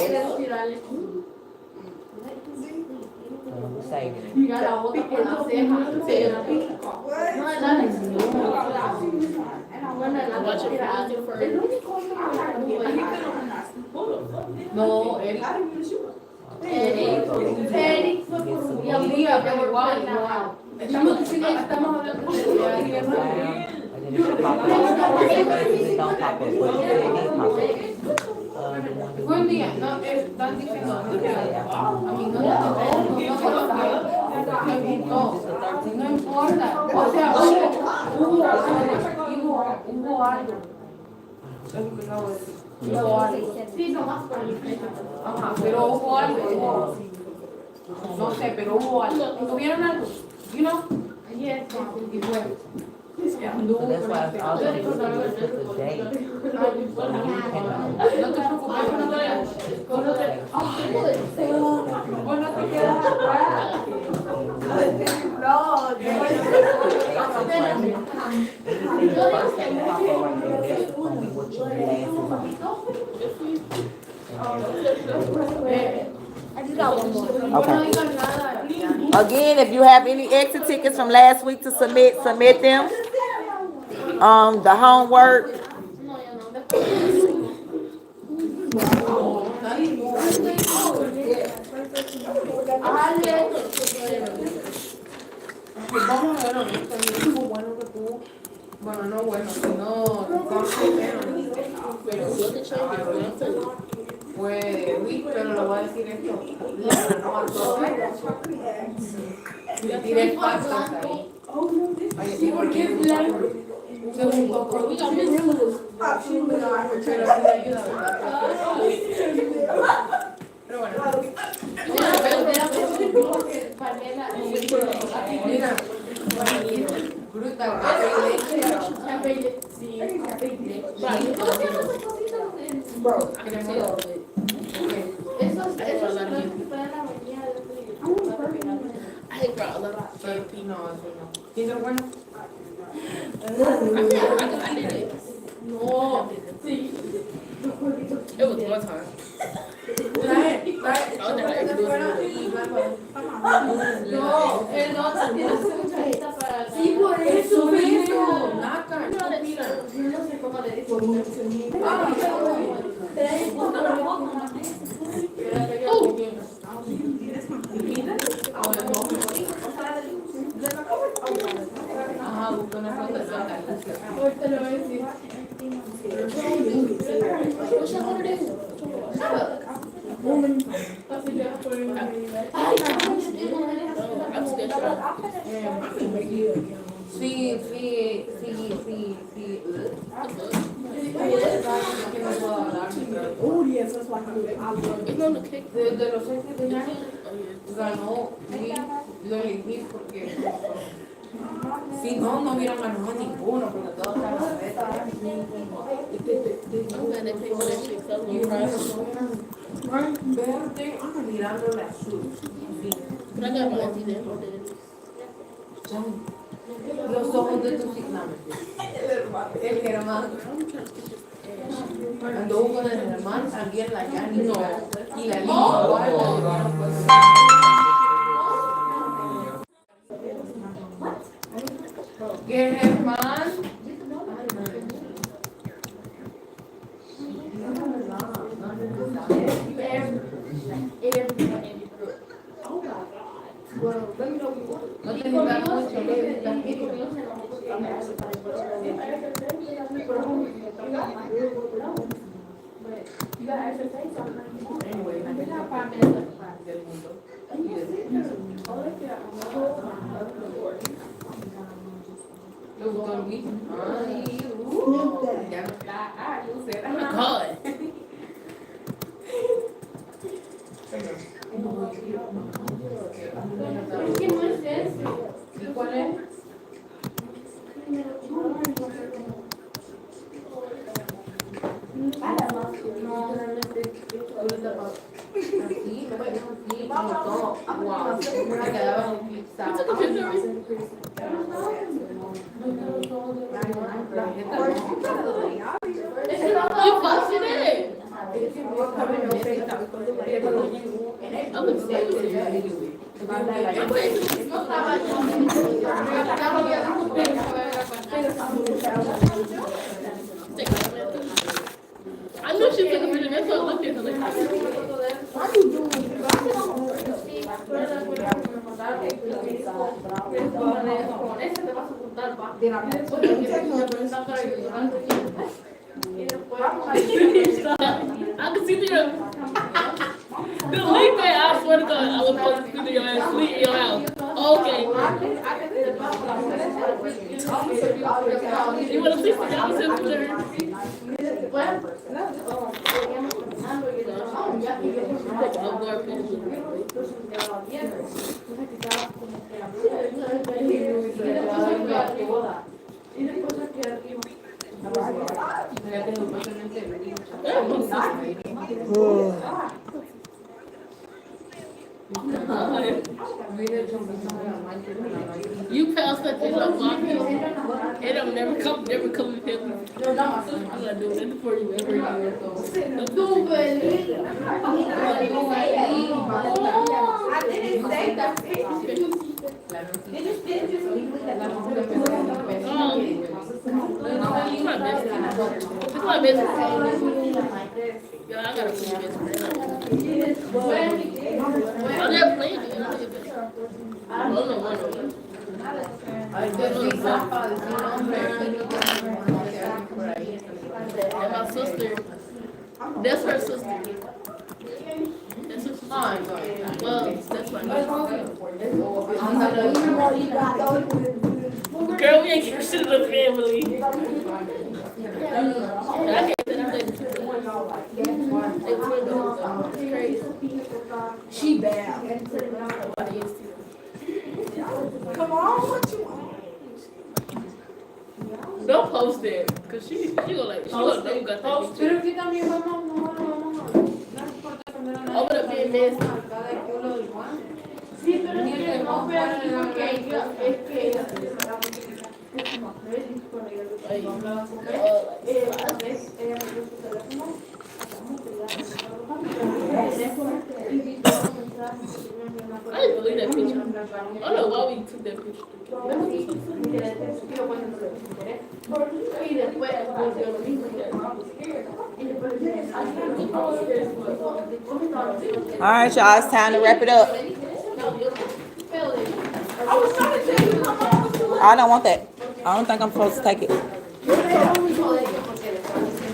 Save it. Buen día, no es tan difícil. No importa. O sea, hubo algo. Sí, nomás por el ajá, pero hubo algo. No sé, pero hubo algo. ¿Tuvieron algo? You know? Yes. Y bueno. So that's why it's also good to put the date. No te preocupes, no te Okay. Again, if you have any exit tickets from last week to submit them. The homework. Vamos a ver ahorita, bueno que tú, bueno, no bueno, sino pues, pero lo voy a decir esto, tiré el paso ahí. Sí, porque es blanco. Segundo, pero sí me ayuda, pero bueno. Mira, fruta, café y leche. Sí, café y leche. ¿Tiene bueno? No, sí. It was one time. No, el otro tiene su cucharita para. Sí, por eso mismo. Naca, mira. Yo no sé cómo le digo. Ajá, busca una foto. Ahorita lo voy a decir. Sí. Desde los 6 años ganó y lo elegí porque si no, no hubieran ganado ninguno porque todos estaban verde mirando la azul. Los ojos de tu signamen. El Germán. Anduvo con el Germán, también la Yani no. Y la Lima. Germán. No te digas mucho, ¿le gustó Luis? Ay, ya no está. Yo sé. ¿Qué no es eso? ¿Y cuál es? took a picture of me? You posted it. I would say it. I knew she took a picture. That's what I looked at her like. I can see through delete that. I swear to God, I was supposed to see through your ass, sleep in your house. Okay. You want to see some y'all sit through there? You passed that thing up on me. It'll never come in here. I'm not doing it before you ever do It's my best friend. Yeah, I gotta be your best friend. I'm not playing it. And my sister, that's her sister. That's her sister. Well, that's my girl, we ain't keep shit in the family. I can't say that. She bad. Come on, what you want? Don't post it, cause she gonna like, she gonna know you got that picture. Over the bed, nasty. Sí, pero es que no veo que I didn't believe that picture. I don't know why we took that picture. All right, y'all, it's time to wrap it up. I don't want that. I don't think I'm supposed to take it.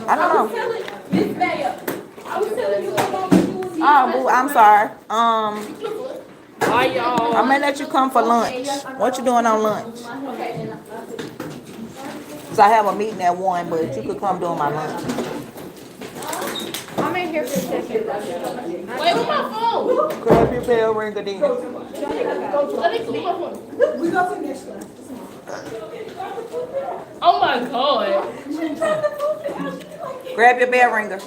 I don't know. Oh, boo, I'm sorry. Bye, y'all. I'm gonna let you come for lunch. What you doing on lunch? So I have a meeting at 1, but you could come during my lunch. I'm in here for a second. Wait, where's my phone? Grab your bell ringer then. Let me see my phone. we go to next one. Oh my God. Grab your bell ringer.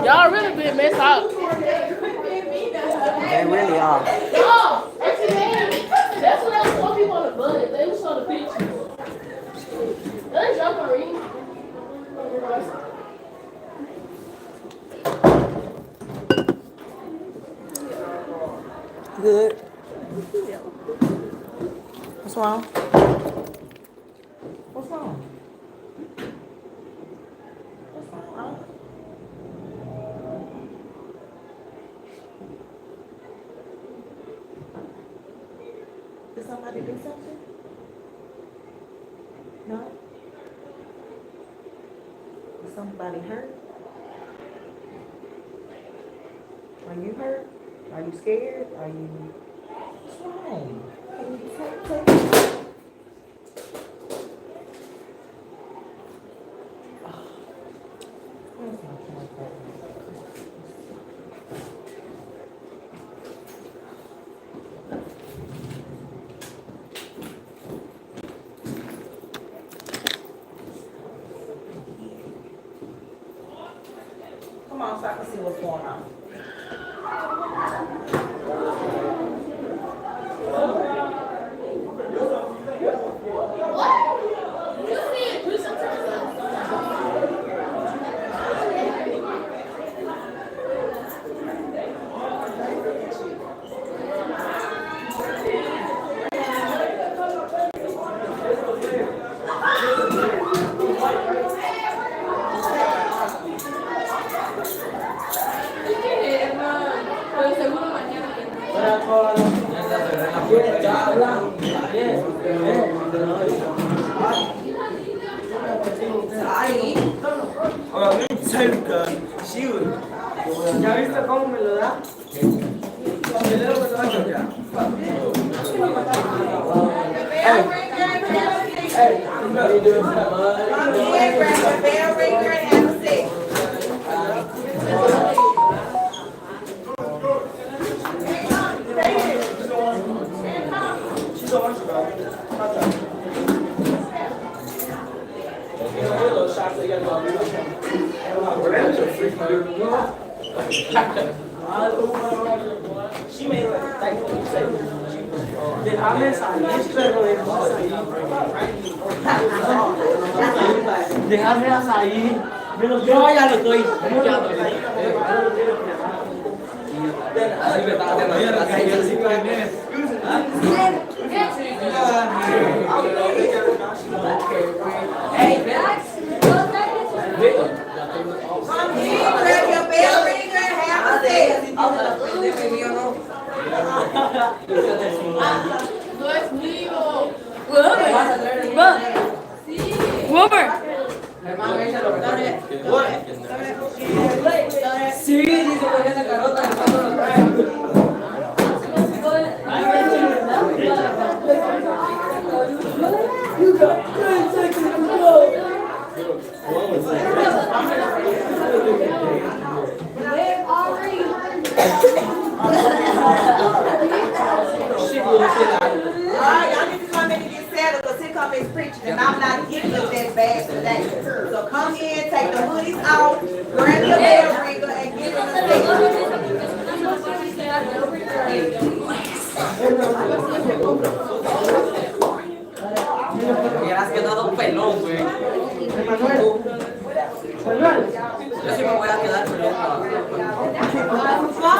Y'all really been messed up. They really are. Oh, that's what I was telling people on the bus. They was showing the picture. They jump on ring. Good. What's wrong? What's wrong? What's wrong? Did somebody do something? No? Is somebody hurt? Are you hurt? Are you scared? Are you... What's wrong? Come on, so I can see what's going on. ¿Ya viste cómo me lo da? Bell ringer and have a seat. Déjame salir, pero déjame salir. Yo ya lo estoy. Come in, grab your bell ringer and have a seat. No es mío. Wilbur. Sí, dice que esa carota de paso lo trae. Alright, y'all need to come in and get settled because here come his preaching and I'm not getting up that bad today. So come in, take the hoodies off, grab your bell ringer and get in the seat. Hubieras quedado pelón, güey. Yo sí me voy a quedar pelón.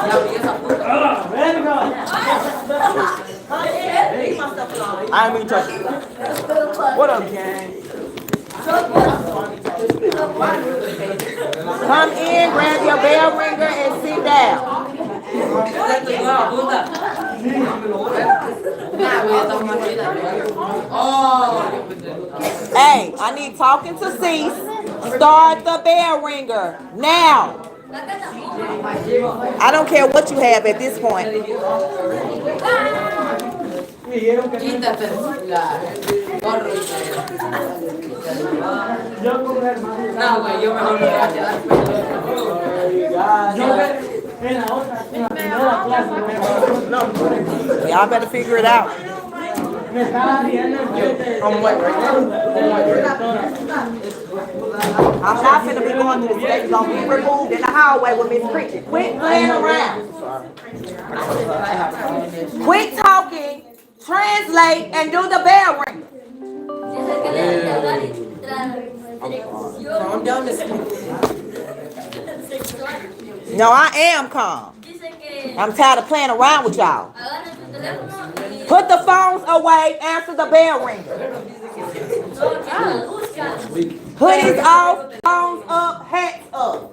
Ya vi esa puta. I ain't even touching it. What up, gang? Come in, grab your bell ringer and sit down. Hey, I need talking to cease. Start the bell ringer now. I don't care what you have at this point. Quítate la gorro. No, güey, yo mejor me voy a quedar pelón. En la otra, en la primera clase, Y'all better figure it out. me estaba riendo enfrente. I'm not finna be going to the stage. Gonna be removed in the hallway with Miss Preacher. Quit playing around. Quit talking, translate, and do the bell ring. Calm down this. No, I am calm. I'm tired of playing around with y'all. Put the phones away, answer the bell ringer. Hoodies off, phones up, hats up.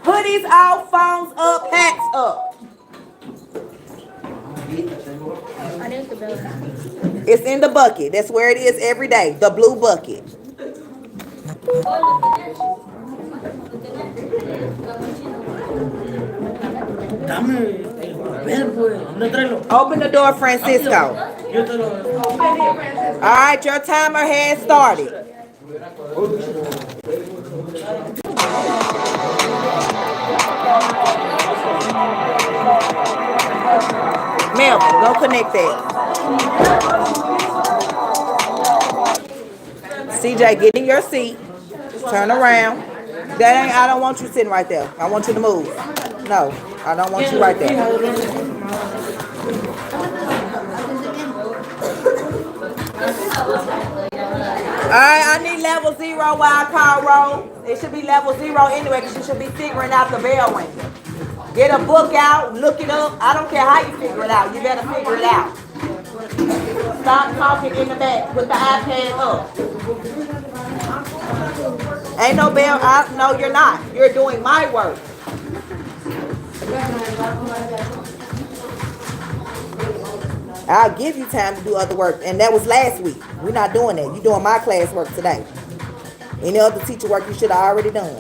Hoodies off, phones up, hats up. It's in the bucket. That's where it is every day. The blue bucket. Open the door, Francisco. All right, your timer has started. Melvin, go connect that. CJ, get in your seat. Turn around. That ain't. I don't want you sitting right there. I want you to move. No, I don't want you right there. Alright, I need level 0 while I call roll. It should be level 0 anyway because you should be figuring out the bell ring. Get a book out, look it up. I don't care how you figure it out. You better figure it out. Stop talking in the back. Put the iPad up. Ain't no bell. No, you're not. You're doing my work. I'll give you time to do other work. And that was last week. We're not doing that. You're doing my class work today. Any other teacher work you should have already done.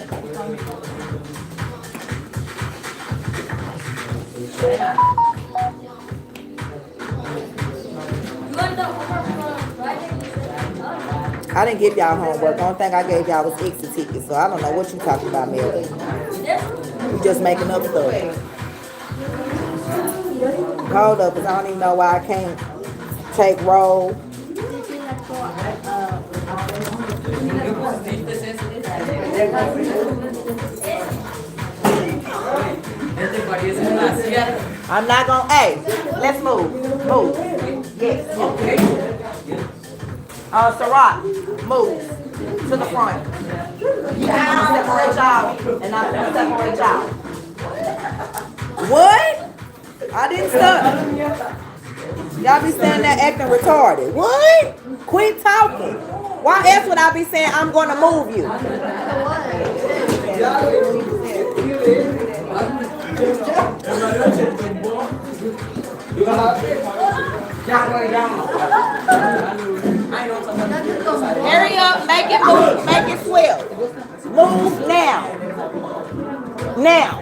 I didn't give y'all homework. The only thing I gave y'all was exit tickets. So I don't know what you talking about, Melvin. You just making up stuff. Hold up, because I don't even know why I can't take roll. I'm not gonna, hey, let's move. Move. Yes. Okay. Sarat, move to the front. I'm gonna separate y'all, and I'm gonna separate y'all. What? I didn't stop. Y'all be standing there acting retarded. What? Quit talking. Why else would I be saying I'm gonna move you? Hurry up, make it move, make it swell. Move now. Now.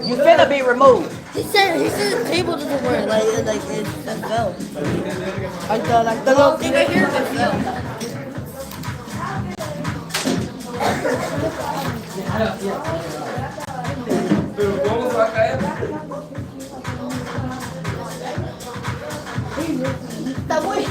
You finna be removed. He said the table doesn't work. Like it fell. Like the little thing right here, it fell. Está bueno.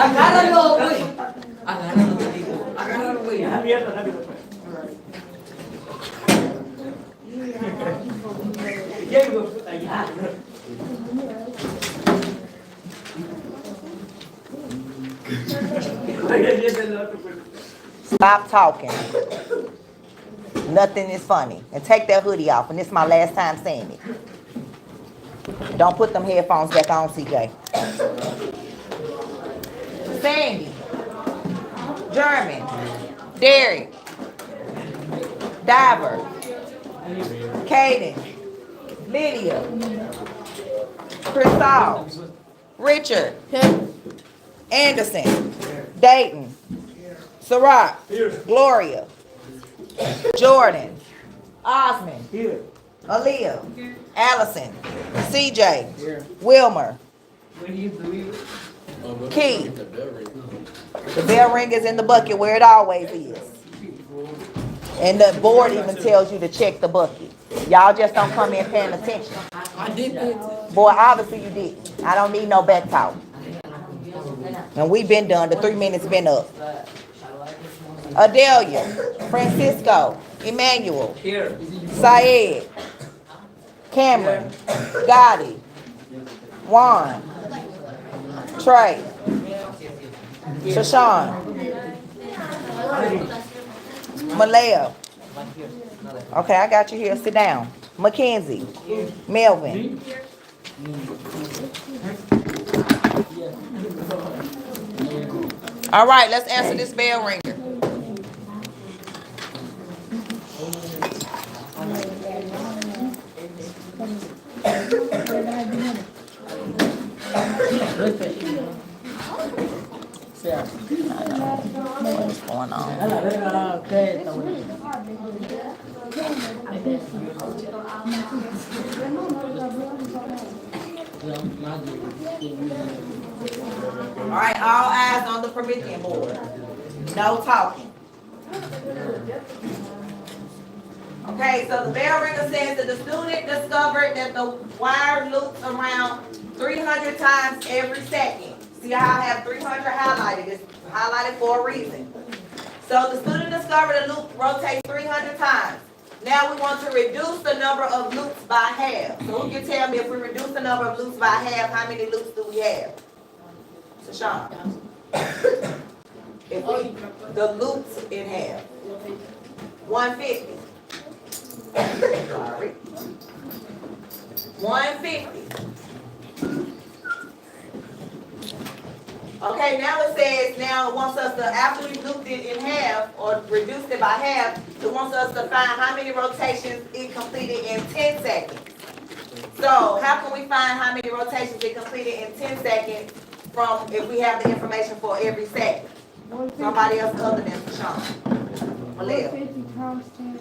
Agárralo, güey. Agárralo, güey. Stop talking. Nothing is funny. And take that hoodie off. And this is my last time saying it. Don't put them headphones back on, CJ. Sandy. German. Derek. Diver. Caden. Lydia. Crystal. Richard. Anderson. Dayton. Sarat. Gloria. Jordan. Osmond. Aaliyah. Allison. CJ. Wilmer. Key. The bell ring is in the bucket where it always is. And the board even tells you to check the bucket. Y'all just don't come in paying attention. I did that. Boy, obviously you didn't. I don't need no back talk. And we been done. The 3 minutes been up. Adelia. Francisco. Emmanuel. Syed. Cameron. Gotti. Juan. Trey. Shashawn. Malaya. Okay, I got you here. Sit down. Mackenzie. Melvin. All right, let's answer this bell ringer. What's going on? All right, all eyes on the Promethean board. No talking. Okay, so the bell ringer says that the student discovered that the wire loops around 300 times every second. See how I have 300 highlighted? It's highlighted for a reason. So the student discovered a loop rotates 300 times. Now we want to reduce the number of loops by half. So who can tell me if we reduce the number of loops by half, how many loops do we have? So Sean. If we dilute in half. 150. Sorry. 150. Okay, now it says, now it wants us to, after we looped it in half, or reduced it by half, it wants us to find how many rotations it completed in 10 seconds. So, how can we find how many rotations it completed in 10 seconds from, if we have the information for every second? Somebody else other than Sean. 150 times 10.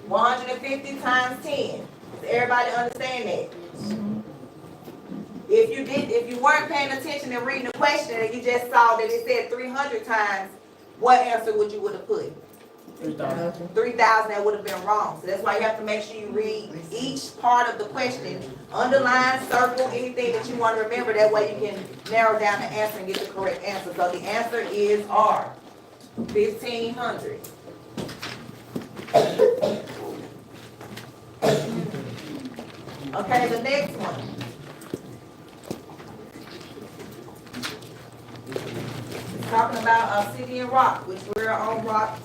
150 times 10. Does everybody understand that? If you weren't paying attention and reading the question and you just saw that it said 300 times, what answer would you have put? 3,000. 3,000, that would have been wrong. So that's why you have to make sure you read each part of the question, underline, circle, anything that you want to remember. That way you can narrow down the answer and get the correct answer. So the answer is R, 1,500. Okay, the next one. Talking about obsidian rock, which we're on rocks.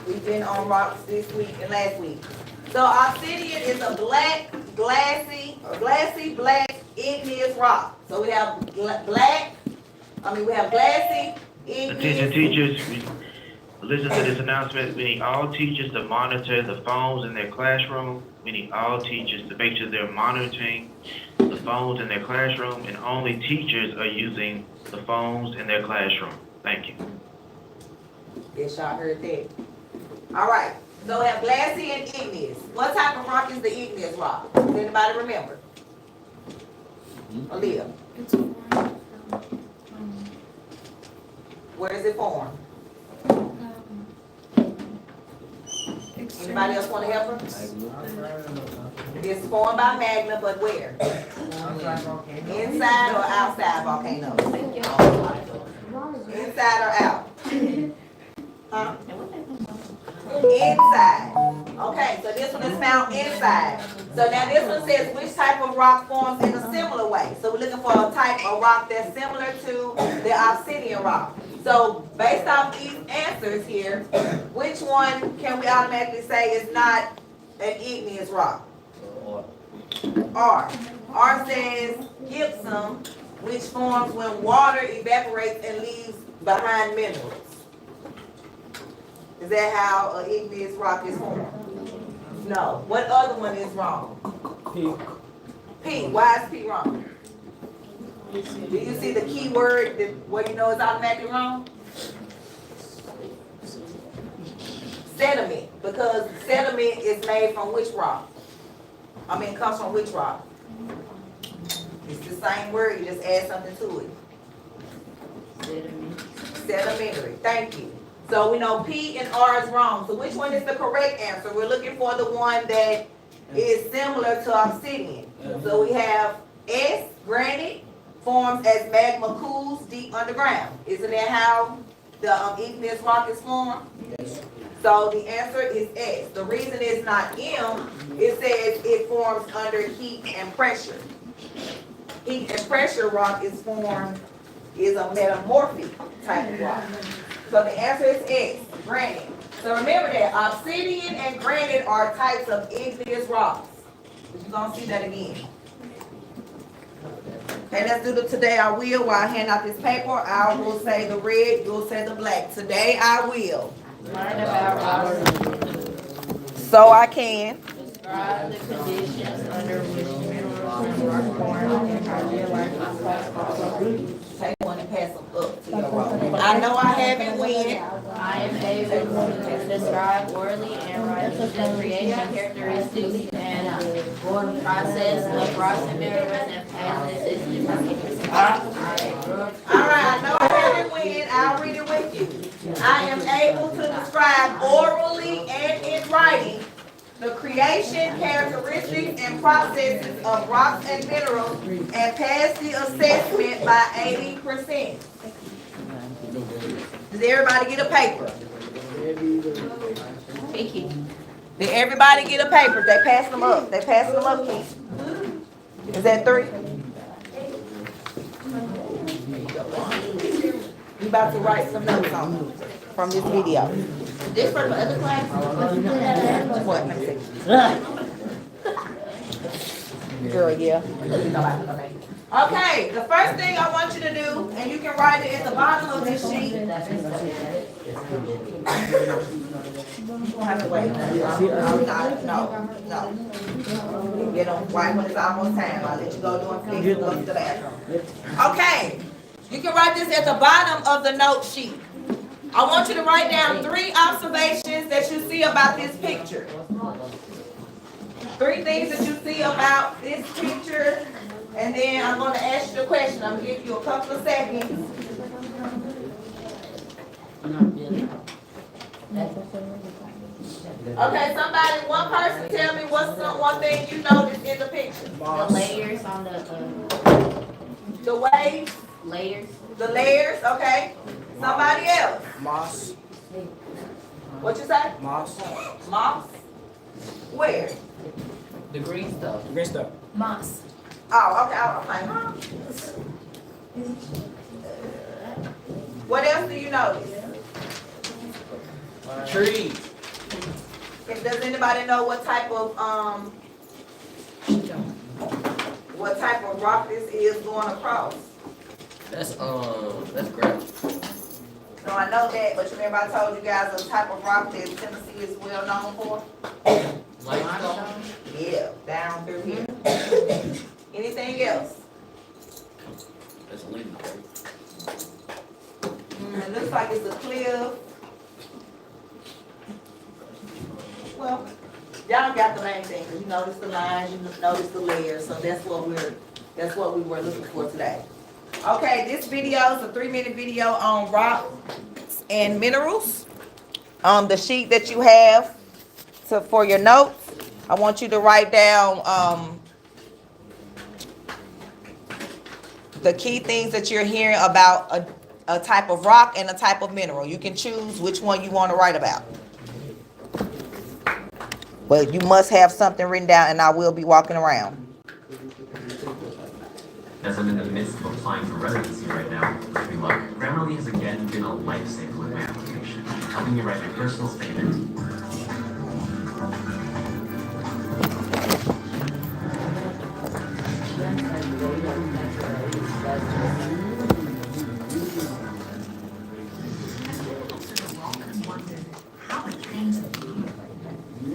We've been on rocks this week and last week. So obsidian is a black, glassy black igneous rock. So we have we have glassy, igneous. Attention teachers, listen to this announcement. We need all teachers to monitor the phones in their classroom. We need all teachers to make sure they're monitoring the phones in their classroom, and only teachers are using the phones in their classroom. Thank you. Yes, y'all heard that. All right. So we have glassy and igneous. What type of rock is the igneous rock? Does anybody remember? Aaliyah. Where is it formed? Anybody else want to help her? It's formed by magma, but where? Inside or outside volcanoes? Inside or out? Huh? Inside. Okay, so this one is found inside. So now this one says which type of rock forms in a similar way. So we're looking for a type of rock that's similar to the obsidian rock. So based off these answers here, which one can we automatically say is not an igneous rock? R. R says gypsum, which forms when water evaporates and leaves behind minerals. Is that how an igneous rock is formed? No. What other one is wrong? P. P. Why is P wrong? Do you see the key word where you know it's automatically wrong? Sediment. Because sediment is made from which rock? It comes from which rock? It's the same word, you just add something to it. Sedimentary. Thank you. So we know P and R is wrong. So which one is the correct answer? We're looking for the one that is similar to obsidian. So we have S, granite, forms as magma cools deep underground. Isn't that how the igneous rock is formed? Yes. So the answer is S. The reason it's not M, it says it forms under heat and pressure. Heat and pressure rock is a metamorphic type of rock. So the answer is S, granite. So remember that obsidian and granite are types of igneous rocks. You're going to see that again. Okay, let's do the today I will while I hand out this paper. I will say the red, you'll say the black. Today I will. Learn about rocks. So I can. Describe the conditions under which minerals are formed and are realized. Take one and pass them up to your row. I know I haven't win. I am able to describe orally and write the creation characteristics and process of rocks and minerals and pass this information. All right, I know I haven't win. I'll read it with you. I am able to describe orally and in writing the creation, characteristics, and processes of rocks and minerals and pass the assessment by 80%. Does everybody get a paper? Vicky. Did everybody get a paper? They passed them up. They passed them up, Keith. Is that 3? You about to write some notes on from this video. This for the other class? What? Let me see. Girl, yeah. Okay, the first thing I want you to do, and you can write it at the bottom of this sheet. You don't have to wait. No. Get on right when it's almost time. I'll let you go do and fix and go to the bathroom. Okay, you can write this at the bottom of the note sheet. I want you to write down 3 observations that you see about this picture. 3 things that you see about this picture, and then I'm going to ask you a question. I'm going to give you a couple of seconds. Okay, somebody, one person tell me what's one thing you noticed in the picture. The layers on the, The waves, layers. the layers, okay. Somebody else. Moss. What you say? Moss. Moss? Where? The green stuff. The green stuff. Moss. Oh, okay, okay. What else do you notice? Trees. Does anybody know what type of rock this is going across? That's gravel. No, I know that, but you remember I told you guys the type of rock that Tennessee is well known for? Limestone. Yeah, down through here. Anything else? That's a living thing. It looks like it's a cliff. Well, y'all got the main thing. You notice the lines, you notice the layers, so that's what we were looking for today. Okay, this video is a 3-minute video on rocks and minerals. On the sheet that you have for your notes, I want you to write down the key things that you're hearing about a type of rock and a type of mineral. You can choose which one you want to write about. But you must have something written down, and I will be walking around. As I'm in the midst of applying for residency right now, wish me luck. Grammarly has again been a lifesaver with my application, helping me write my personal statement.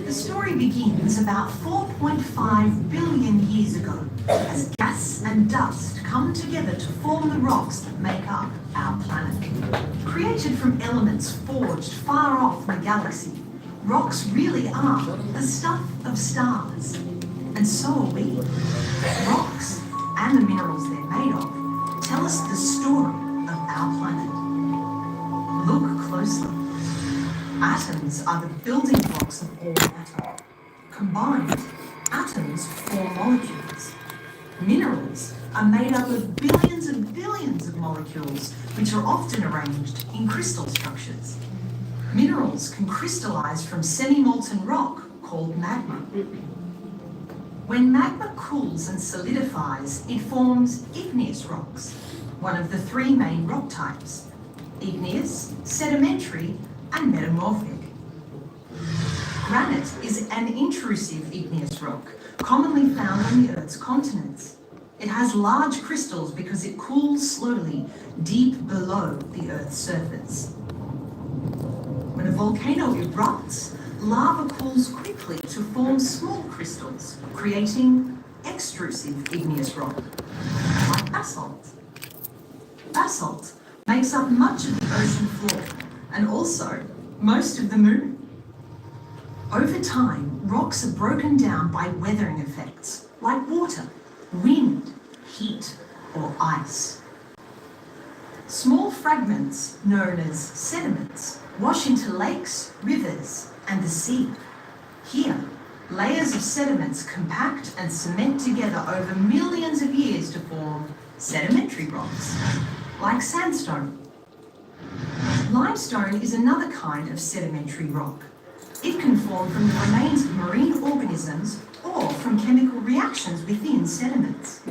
The story begins about 4.5 billion years ago, as gas and dust come together to form the rocks that make up our planet. Created from elements forged far off in the galaxy, rocks really are the stuff of stars. And so are we. Rocks, and the minerals they're made of, tell us the story of our planet. Look closely. Atoms are the building blocks of all matter. Combined, atoms form molecules. Minerals are made up of billions and billions of molecules, which are often arranged in crystal structures. Minerals can crystallize from semi-molten rock called magma. When magma cools and solidifies, it forms igneous rocks, one of the 3 main rock types: igneous, sedimentary, and metamorphic. Granite is an intrusive igneous rock, commonly found on the Earth's continents. It has large crystals because it cools slowly deep below the Earth's surface. When a volcano erupts, lava cools quickly to form small crystals, creating extrusive igneous rock, like basalt. Basalt makes up much of the ocean floor, and also most of the moon. Over time, rocks are broken down by weathering effects, like water, wind, heat, or ice. Small fragments, known as sediments, wash into lakes, rivers, and the sea. Here, layers of sediments compact and cement together over millions of years to form sedimentary rocks, like sandstone. Limestone is another kind of sedimentary rock. It can form from the remains of marine organisms or from chemical reactions within sediments.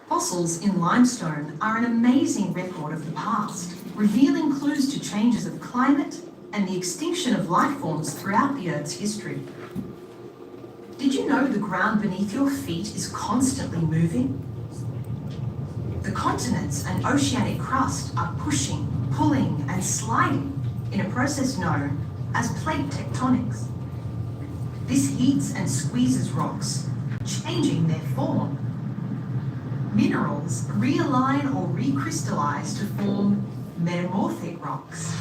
Fossils in limestone are an amazing record of the past, revealing clues to changes of climate and the extinction of life forms throughout the Earth's history. Did you know the ground beneath your feet is constantly moving? The continents and oceanic crust are pushing, pulling, and sliding in a process known as plate tectonics. This heats and squeezes rocks, changing their form. Minerals realign or recrystallize to form metamorphic rocks.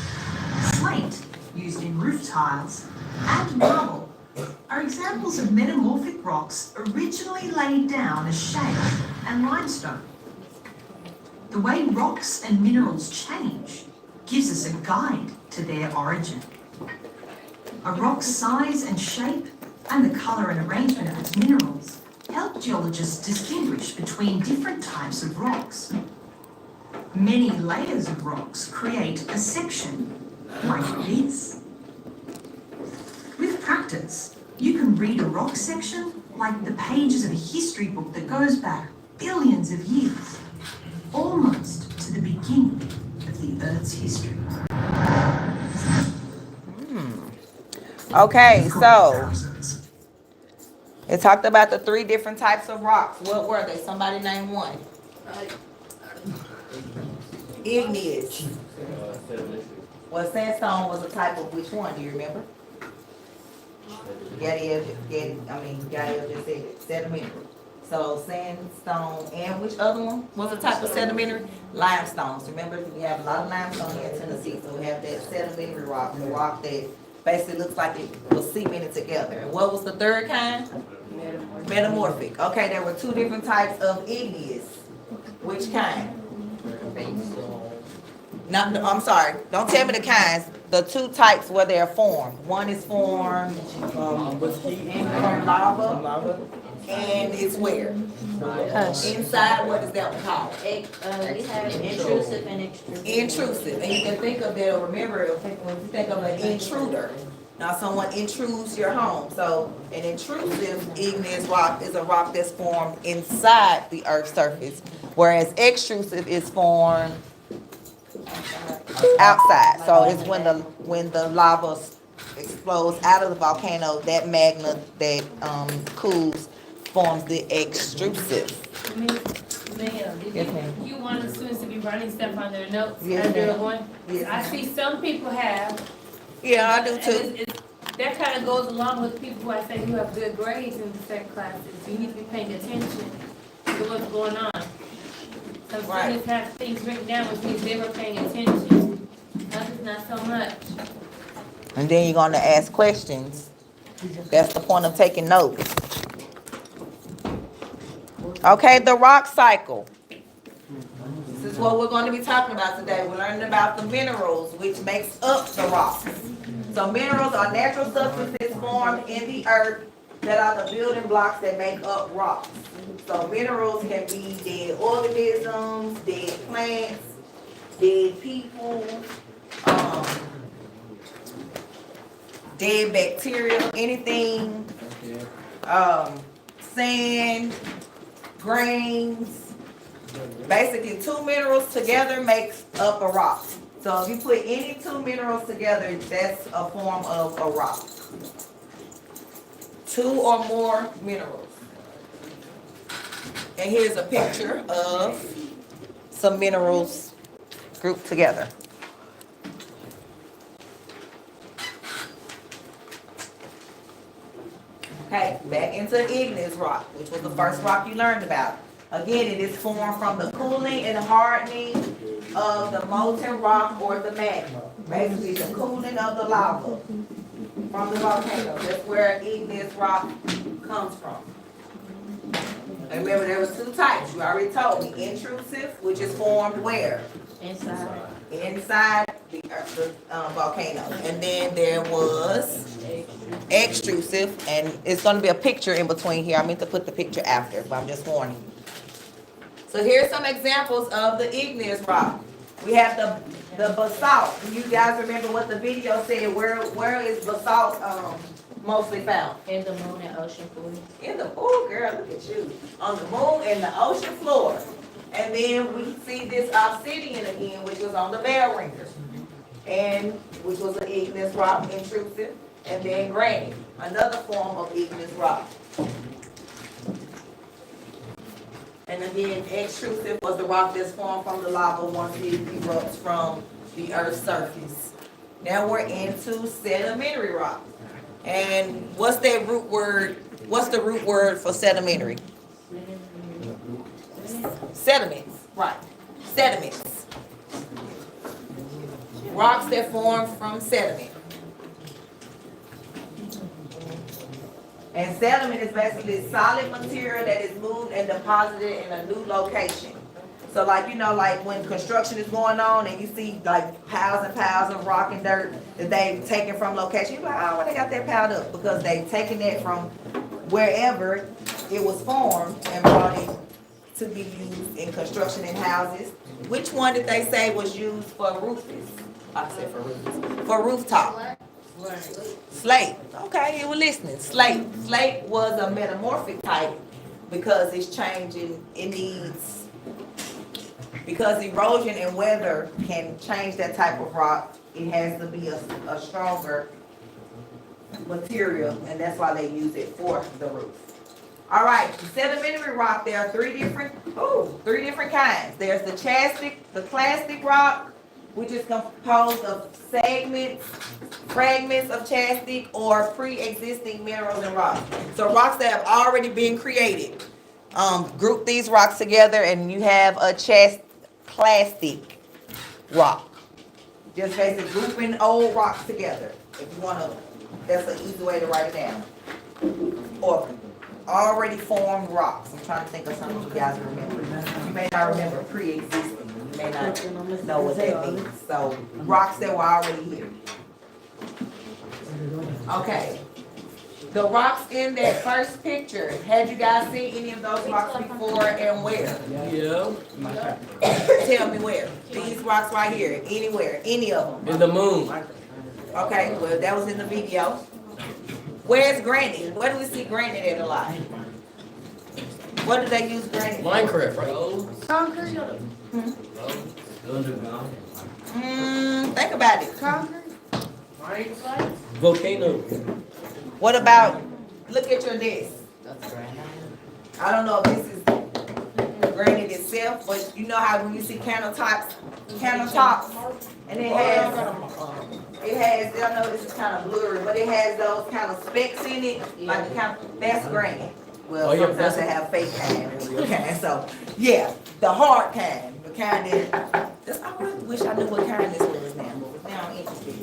Slate, used in roof tiles, and marble are examples of metamorphic rocks originally laid down as shale and limestone. The way rocks and minerals change gives us a guide to their origin. A rock's size and shape and the colour and arrangement of its minerals help geologists distinguish between different types of rocks. Many layers of rocks create a section like this. With practice, you can read a rock section like the pages of a history book that goes back billions of years, almost to the beginning of the Earth's history. Okay, so it talked about the 3 different types of rocks. What were they? Somebody name one. Igneous. Well, sandstone was a type of which one? Do you remember? Gadiel just said it. Sedimentary. So sandstone and which other one was a type of sedimentary? Limestones. Remember, we have a lot of limestone here in Tennessee, so we have that sedimentary rock, the rock that basically looks like it was cemented together. And what was the third kind? Metamorphic. Okay, there were 2 different types of igneous. Which kind? No, I'm sorry. Don't tell me the kinds. The 2 types where they're formed. One is formed from lava, and it's where? Inside, what is that one called? We have intrusive and extrusive. Intrusive. And you can think of that, remember, when you think of an intruder. Now someone intrudes your home. So an intrusive igneous rock is a rock that's formed inside the Earth's surface, whereas extrusive is formed outside. So it's when the lava explodes out of the volcano, that magma that cools forms the extrusive. Ma'am, you want the students to be writing stuff on their notes Yes, as they're ma'am. going? Yes, I see some people have. Yeah, I do and too. that kind of goes along with people who I say who have good grades in the second classes. You need to be paying attention to what's going on. Some students have things written down, which means they were paying attention. Others not so much. And then you're going to ask questions. That's the point of taking notes. Okay, the rock cycle. This is what we're going to be talking about today. We're learning about the minerals, which makes up the rocks. So minerals are natural substances formed in the earth that are the building blocks that make up rocks. So minerals can be dead organisms, dead plants, dead people, dead bacteria, anything, sand, grains. Basically, 2 minerals together makes up a rock. So if you put any 2 minerals together, that's a form of a rock. 2 or more minerals. And here's a picture of some minerals grouped together. Okay, back into igneous rock, which was the first rock you learned about. Again, it is formed from the cooling and hardening of the molten rock or the magma. Basically, the cooling of the lava from the volcano. That's where igneous rock comes from. And remember, there was 2 types. You already told me. Intrusive, which is formed where? Inside. Inside the volcano. And then there was extrusive, and it's going to be a picture in between here. I meant to put the picture after, but I'm just warning you. So here's some examples of the igneous rock. We have the basalt. You guys remember what the video said? Where is basalt? mostly found? In the moon and ocean floor. In the pool, girl, look at you. On the moon and the ocean floor. And then we see this obsidian again, which was on the bell ringers. And which was an igneous rock, intrusive. And then granite, another form of igneous rock. And again, extrusive was the rock that's formed from the lava once it erupts from the Earth's surface. Now we're into sedimentary rock. And what's that root word? What's the root word for sedimentary? Sediments, right. Sediments. Rocks that form from sediment. And sediment is basically solid material that is moved and deposited in a new location. So like, you know, like when construction is going on and you see like piles and piles of rock and dirt that they've taken from location, you're like, oh, well, they got that piled up because they've taken it from wherever it was formed and brought it to be used in construction and houses. Which one did they say was used for roofers? I said for roofers. For rooftop. Slate. Okay, you were listening. Slate. Slate was a metamorphic type because it's changing. It needs, because erosion and weather can change that type of rock. It has to be a stronger material, and that's why they use it for the roof. All right, sedimentary rock. There are three different kinds. There's the clastic rock, which is composed of fragments of chastic or pre-existing minerals and rocks. So rocks that have already been created. Group these rocks together and you have a clastic rock. Just basically grouping old rocks together. If you want to, that's an easy way to write it down. Or already formed rocks. I'm trying to think of something you guys remember. You may not remember pre-existing. You may not know what that means. So rocks that were already here. Okay. The rocks in that first picture, had you guys seen any of those rocks before and where? Yeah. Tell me where. These rocks right here. Anywhere. Any of them. In the moon. Okay, well that was in the video. Where's granite? Where do we see granite at a lot? What do they use granite for? Minecraft, right? Concrete. Think about it. Concrete. Volcano. What about, look at your desk. I don't know if this is granite itself, but you know how when you see countertops, and it has, I know this is kind of blurry, but it has those kind of specks in it, like that's granite. Well, sometimes they have fake kind and real kind, so yeah, the hard kind, the kind that, I really wish I knew what kind this was now, but now I'm interested.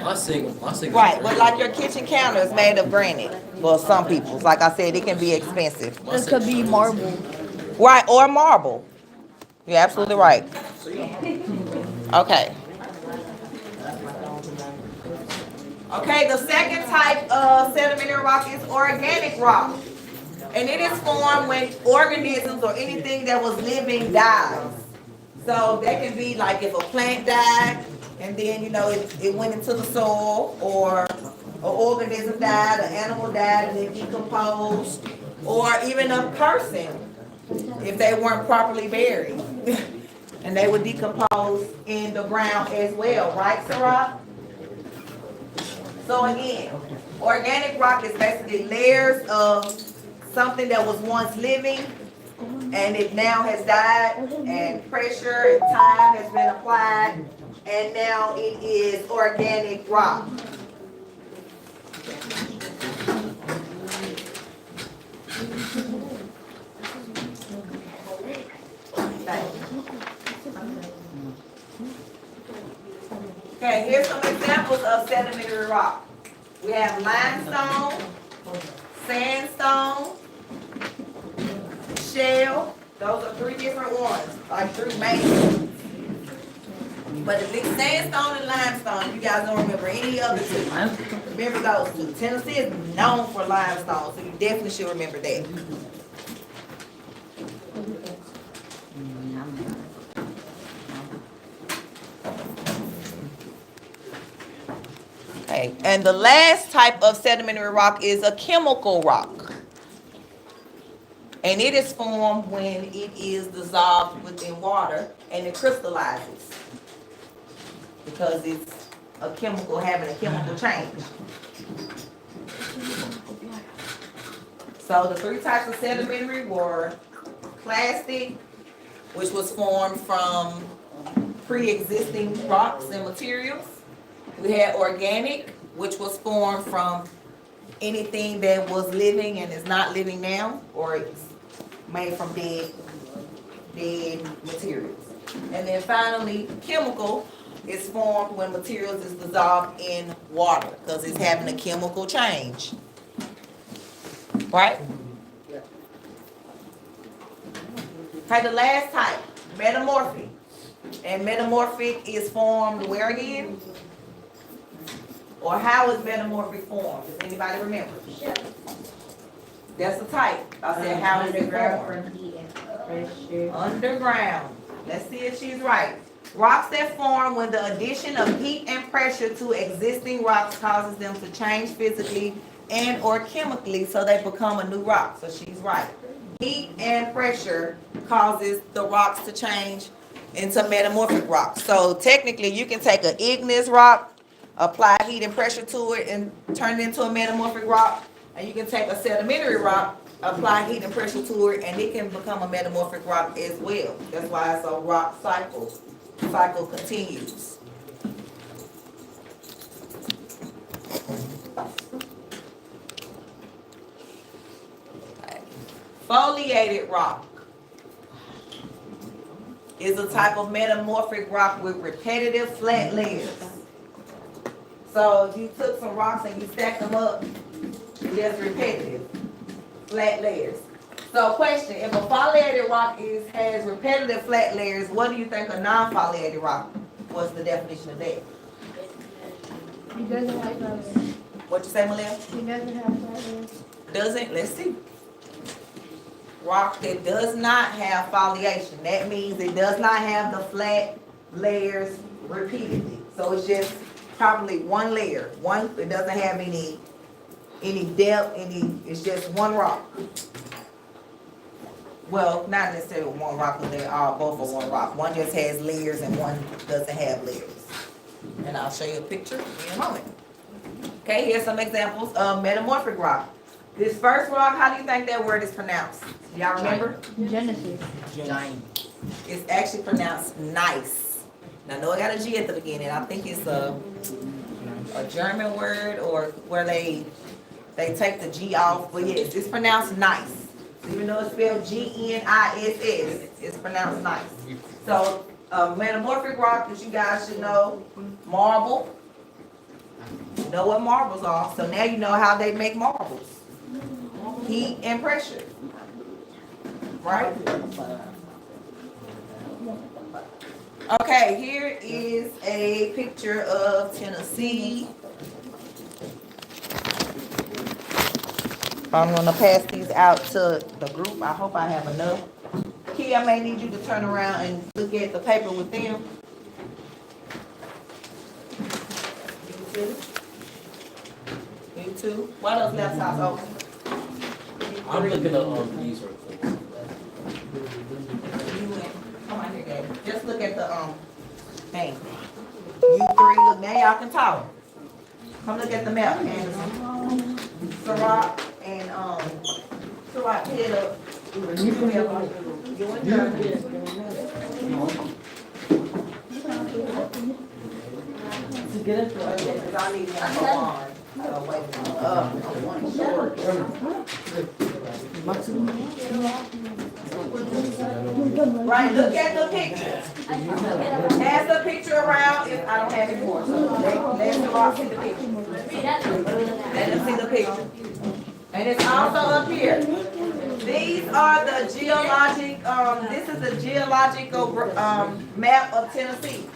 I sing. Right, but like your kitchen counter is made of granite. Well, some people's, like I said, it can be expensive. It could be marble. Right, or marble. You're absolutely right. Okay. Okay, the second type of sedimentary rock is organic rock. And it is formed when organisms or anything that was living dies. So that can be like if a plant died and then, you know, it went into the soil, or an organism died, an animal died and it decomposed, or even a person if they weren't properly buried. And they would decompose in the ground as well, right, Sarah? So again, organic rock is basically layers of something that was once living and it now has died, and pressure and time has been applied, and now it is organic rock. Okay, here's some examples of sedimentary rock. We have limestone, sandstone, shale. Those are three different ones, like three main ones. But the big sandstone and limestone, you guys don't remember any other two. Remember those two. Tennessee is known for limestone, so you definitely should remember that. Okay, Okay, and the last type of sedimentary rock is a chemical rock. And it is formed when it is dissolved within water and it crystallizes. Because it's a chemical having a chemical change. So the three types of sedimentary were plastic, which was formed from pre-existing rocks and materials. We had organic, which was formed from anything that was living and is not living now, or it's made from dead materials. And then finally, chemical is formed when materials is dissolved in water because it's having a chemical change. Right? Okay, the last type, metamorphic. And metamorphic is formed where again? Or how is metamorphic formed? Does anybody remember? That's the type. I said, how is it formed? Underground. Let's see if she's right. Rocks that form when the addition of heat and pressure to existing rocks causes them to change physically and or chemically so they become a new rock. So she's right. Heat and pressure causes the rocks to change into metamorphic rocks. So technically you can take an igneous rock, apply heat and pressure to it and turn it into a metamorphic rock. And you can take a sedimentary rock, apply heat and pressure to it, and it can become a metamorphic rock as well. That's why it's a rock cycle. Cycle continues. Foliated rock is a type of metamorphic rock with repetitive flat layers. So if you took some rocks and you stacked them up, it's just repetitive flat layers. So question, if a foliated rock has repetitive flat layers, what do you think a non-foliated rock? What's the definition of that? It doesn't have flat layers. What you say, Malia? It doesn't have flat layers. Doesn't? Let's see. Rock that does not have foliation. That means it does not have the flat layers repeatedly. So it's just probably one layer. It doesn't have any depth, it's just one rock. Well, not necessarily one rock, but they are both are one rock. One just has layers and one doesn't have layers. And I'll show you a picture in a moment. Okay, here's some examples of metamorphic rock. This first rock, how do you think that word is pronounced? Y'all remember? Genesis. Giant. It's actually pronounced nice. Now, I know I got a G at the beginning. I think it's a German word or where they take the G off. But yes, it's pronounced nice. Even though it's spelled G-N-I-S-S, it's pronounced nice. So, metamorphic rock that you guys should know, marble. You know what marbles are, so now you know how they make marbles. Heat and pressure. Right? Okay, here is a picture of Tennessee. I'm going to pass these out to the group. I hope I have enough. Key, I may need you to turn around and look at the paper with them. You too. Why those laptops open? I'm looking at these real quick. Come on here, Gabe. Just look at the thing. You three, look now. Y'all can talk. Come look at the map, Anderson. Sarat and Sarat, head up. You and Jeremy. Because I need one more arm. So wait a minute. One short. Right, look at the picture. Pass the picture around if I don't have it more. So let Sarat see the picture. Let them see the picture. And it's also up here. These are the geologic, this is the geological map of Tennessee.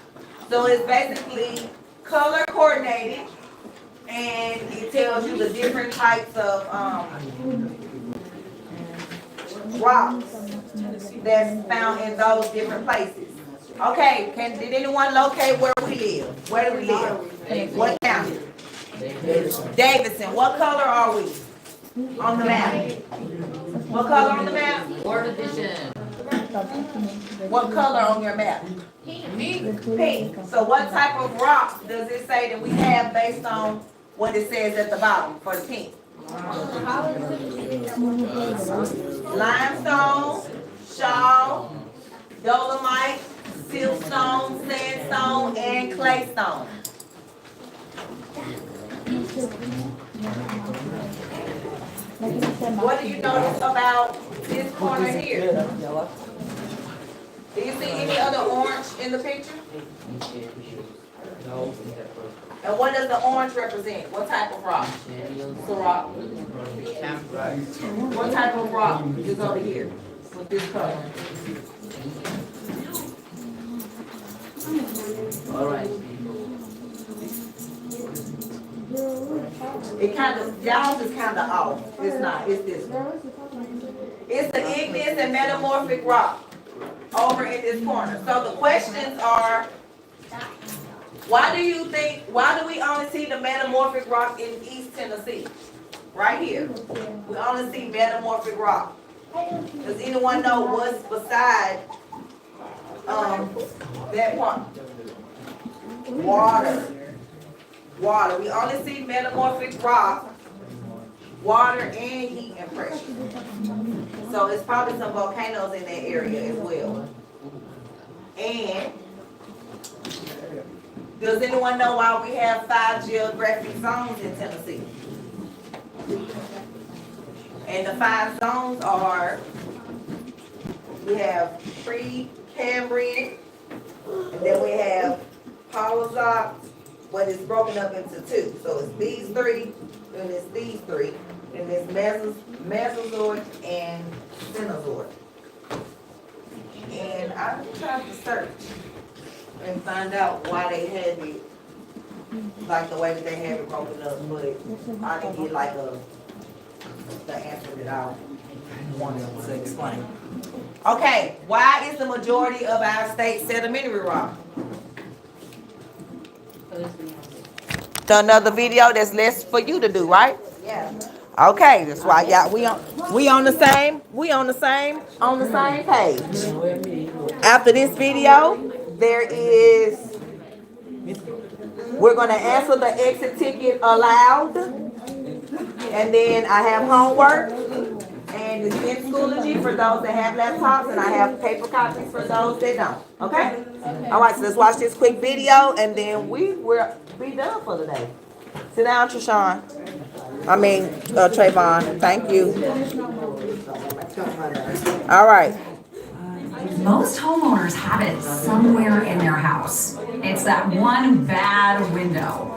So it's basically color coordinated and it tells you the different types of rocks that's found in those different places. Okay, did anyone locate where we live? Where do we live? What county? Davidson, what color are we on the map? What color on the map? Fourth edition. What color on your map? Pink. So what type of rock does it say that we have based on what it says at the bottom for the pink? Limestone, shaw, dolomite, siltstone, sandstone, and claystone. What do you notice about this corner here? Do you see any other orange in the picture? And what does the orange represent? What type of rock? It's a rock. What type of rock is over here with this color? All right. It kind of, y'all is kind of off. It's not, it's this one. It's the igneous and metamorphic rock over in this corner. So the questions are, why do we only see the metamorphic rock in East Tennessee? Right here. We only see metamorphic rock. Does anyone know what's beside that one? Water. Water. We only see metamorphic rock, water, and heat and pressure. So it's probably some volcanoes in that area as well. And does anyone know why we have 5 geographic zones in Tennessee? And the 5 zones are, we have Precambrian, and then we have Paleozoic, but it's broken up into 2. So it's these 3, and it's these 3, and it's Mesozoic and Cenozoic. And I tried to search and find out why they had it like the way that they have it broken up, but I didn't get like the answer that I wanted to explain. Okay, why is the majority of our state sedimentary rock? Another video that's less for you to do, right? Yeah. Okay, that's why y'all we on the same page. After this video, we're gonna answer the exit ticket aloud, and then I have homework, and it's in Schoology for those that have laptops, and I have paper copies for those that don't. Okay? All right, so let's watch this quick video, and then we will be done for the day. Sit down, Trayvon. Thank you. All right. Most homeowners have it somewhere in their house. It's that one bad window.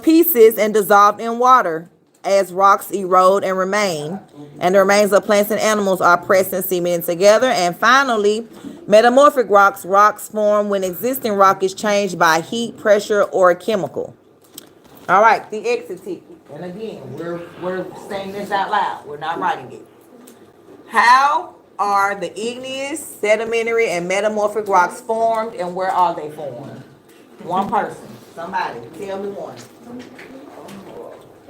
pieces and dissolved in water as rocks erode and remain, and the remains of plants and animals are pressed and cemented together. And finally, metamorphic rocks. Rocks form when existing rock is changed by heat, pressure, or a chemical. All right, the exit ticket. And again, we're saying this out loud. We're not writing it. How are the igneous, sedimentary, and metamorphic rocks formed, and where are they formed? One person. Somebody. Tell me one.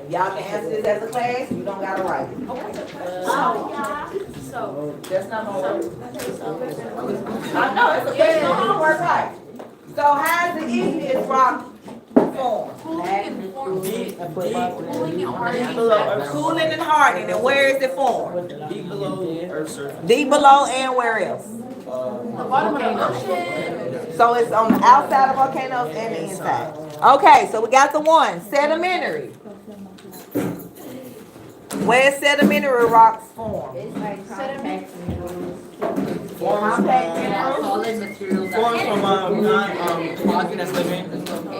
If y'all can answer this as a class, you don't gotta write it. That's not homework. I know, it's a question homework, right? So how's the igneous rock formed? Cooling and hardening. And where is it formed? Deep below Earth's surface. Deep below and where else? So it's on the outside of volcanoes and the inside. Okay, so we got the one. Sedimentary. Where sedimentary rocks form?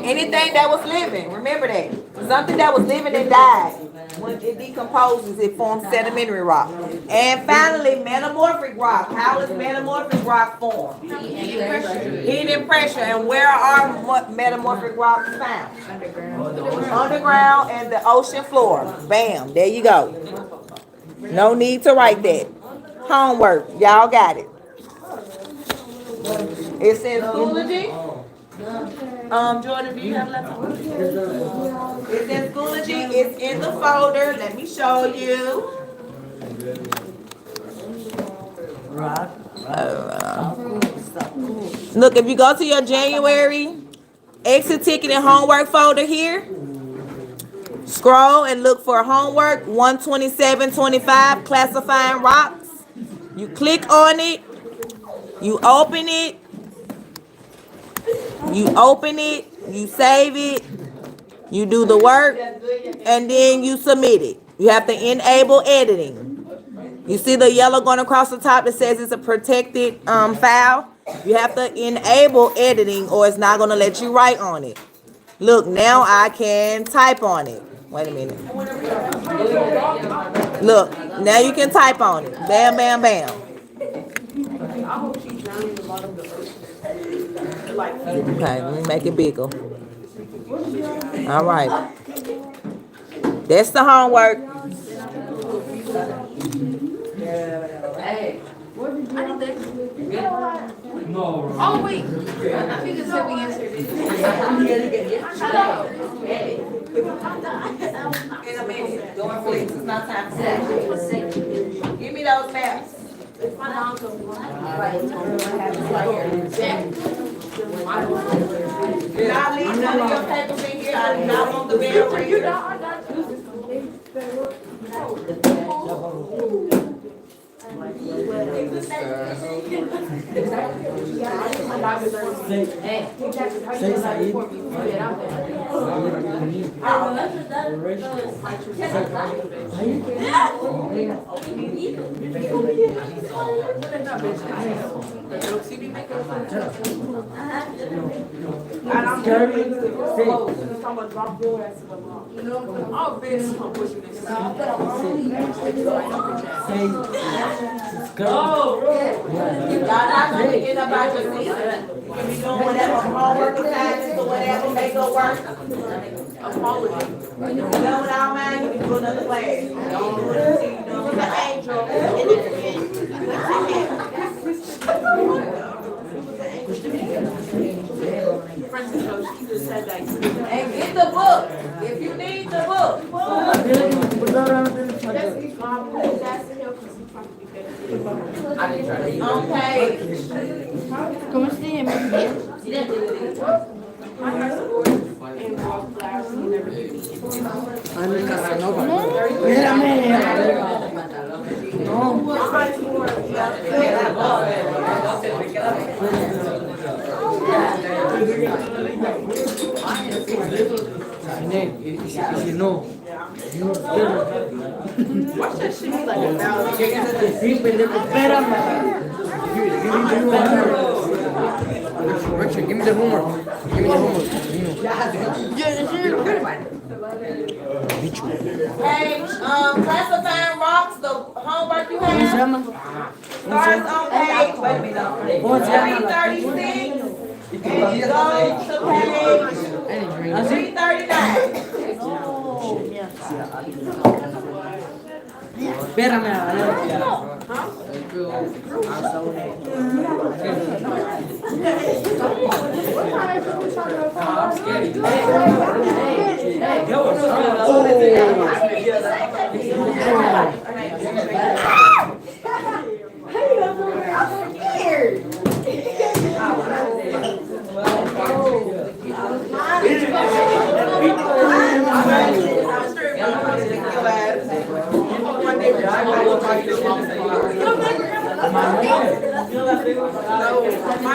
Anything that was living, remember that. Something that was living and died. When it decomposes, it forms sedimentary rock. And finally, metamorphic rock. How is metamorphic rock formed? Heat and pressure. And where are metamorphic rocks found? Underground and the ocean floor. Bam, there you go. No need to write that. Homework, y'all got it. It says Schoology. Jordan, do you have left? It says Schoology. It's in the folder. Let me show you. Look, if you go to your January exit ticket and homework folder here, scroll and look for homework 12725, classifying rocks. You click on it. You open it. You save it, you do the work, and then you submit it. You have to enable editing. You see the yellow going across the top that says it's a protected file? You have to enable editing or it's not going to let you write on it. Look, now I can type on it. Wait a minute. Look, now you can type on it. Bam, bam, bam. Okay, let me make it bigger. All right. That's the homework. No. Oh, wait. She just said we answered it. In a minute. Going for it. It's not time for that. Give me those maps. Did I leave none of your papers in here? I do not want the bell ringing. Y'all not gonna forget about your seat. If you doing whatever homework assignments or whatever, make it work. You know what I mean? You can do another class. Don't do it until you know the angel. And get the book. If you need the book. Okay. ¿Cómo se llama? Espérame. Richard, give me the homework. Give me the homework. Hey, classifying rocks, the homework you have starts on page 336 and goes to page 339. Espérame,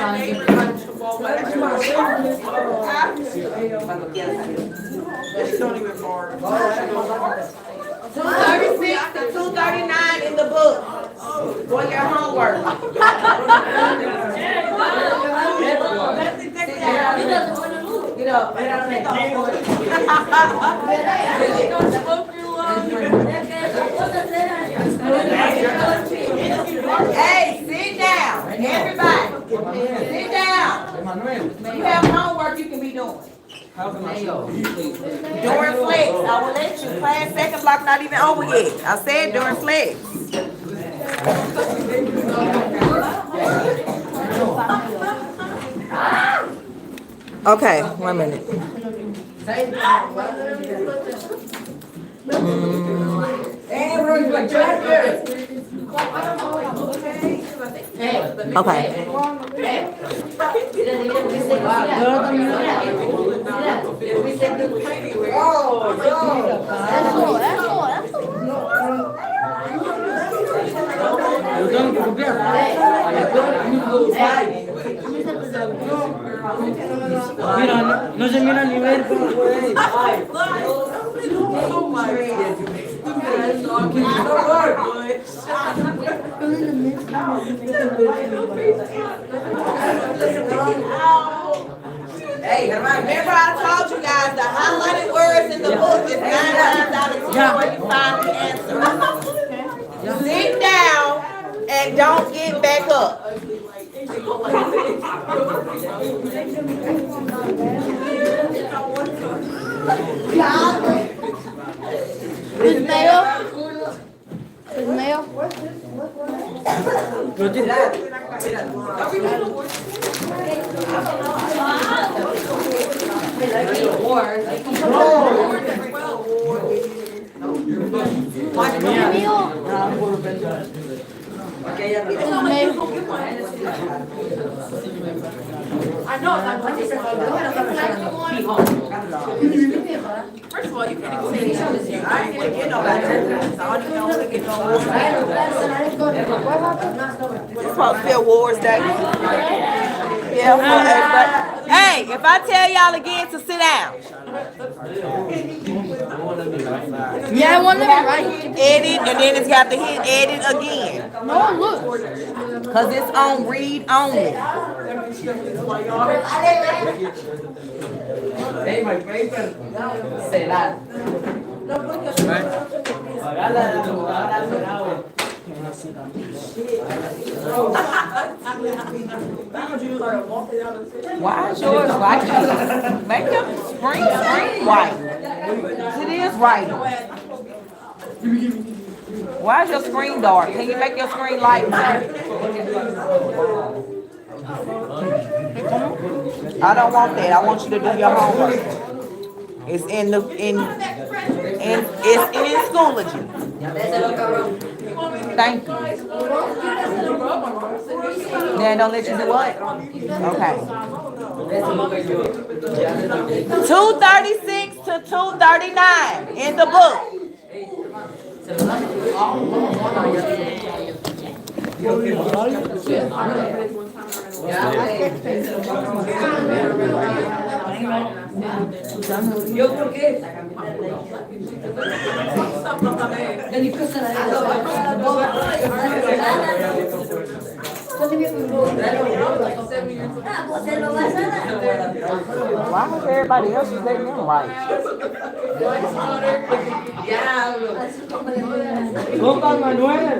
My neighbor likes to ball back. Don't even borrow. 236 to 239 in the book for your homework. Get up. Hey, sit down, everybody. Sit down. You have homework you can be doing. During flex, I will let you. Class second block not even over yet. I said during flex. Okay, 1 minute. Okay. Mira, no se mira ni ver cómo fue. Hey, remember I told you guys the highlighted words in the book is 9 times out of 10 where you find the answer. Sit down and don't get back up. Miss Mayo? Miss Mayo? I know, first of all, you can't even say each other's here. I ain't gonna get no better. I don't even know when to get no It's supposed to be awards day. Yeah, but hey, if I tell y'all again to sit down. Yeah, I want to right. Edit, and then it's got to hit edit again. No, look. Because it's on read only. Hey, my paper. Será. Why is yours white? Make your screen white. It is right. Why is your screen dark? Can you make your screen light? I don't want that. I want you to do your homework. It's in Schoology. Thank you. Then don't let you do what? Okay. 236 to 239 in the book. Yo creo que Why was everybody else just letting them write? Compa Manuel.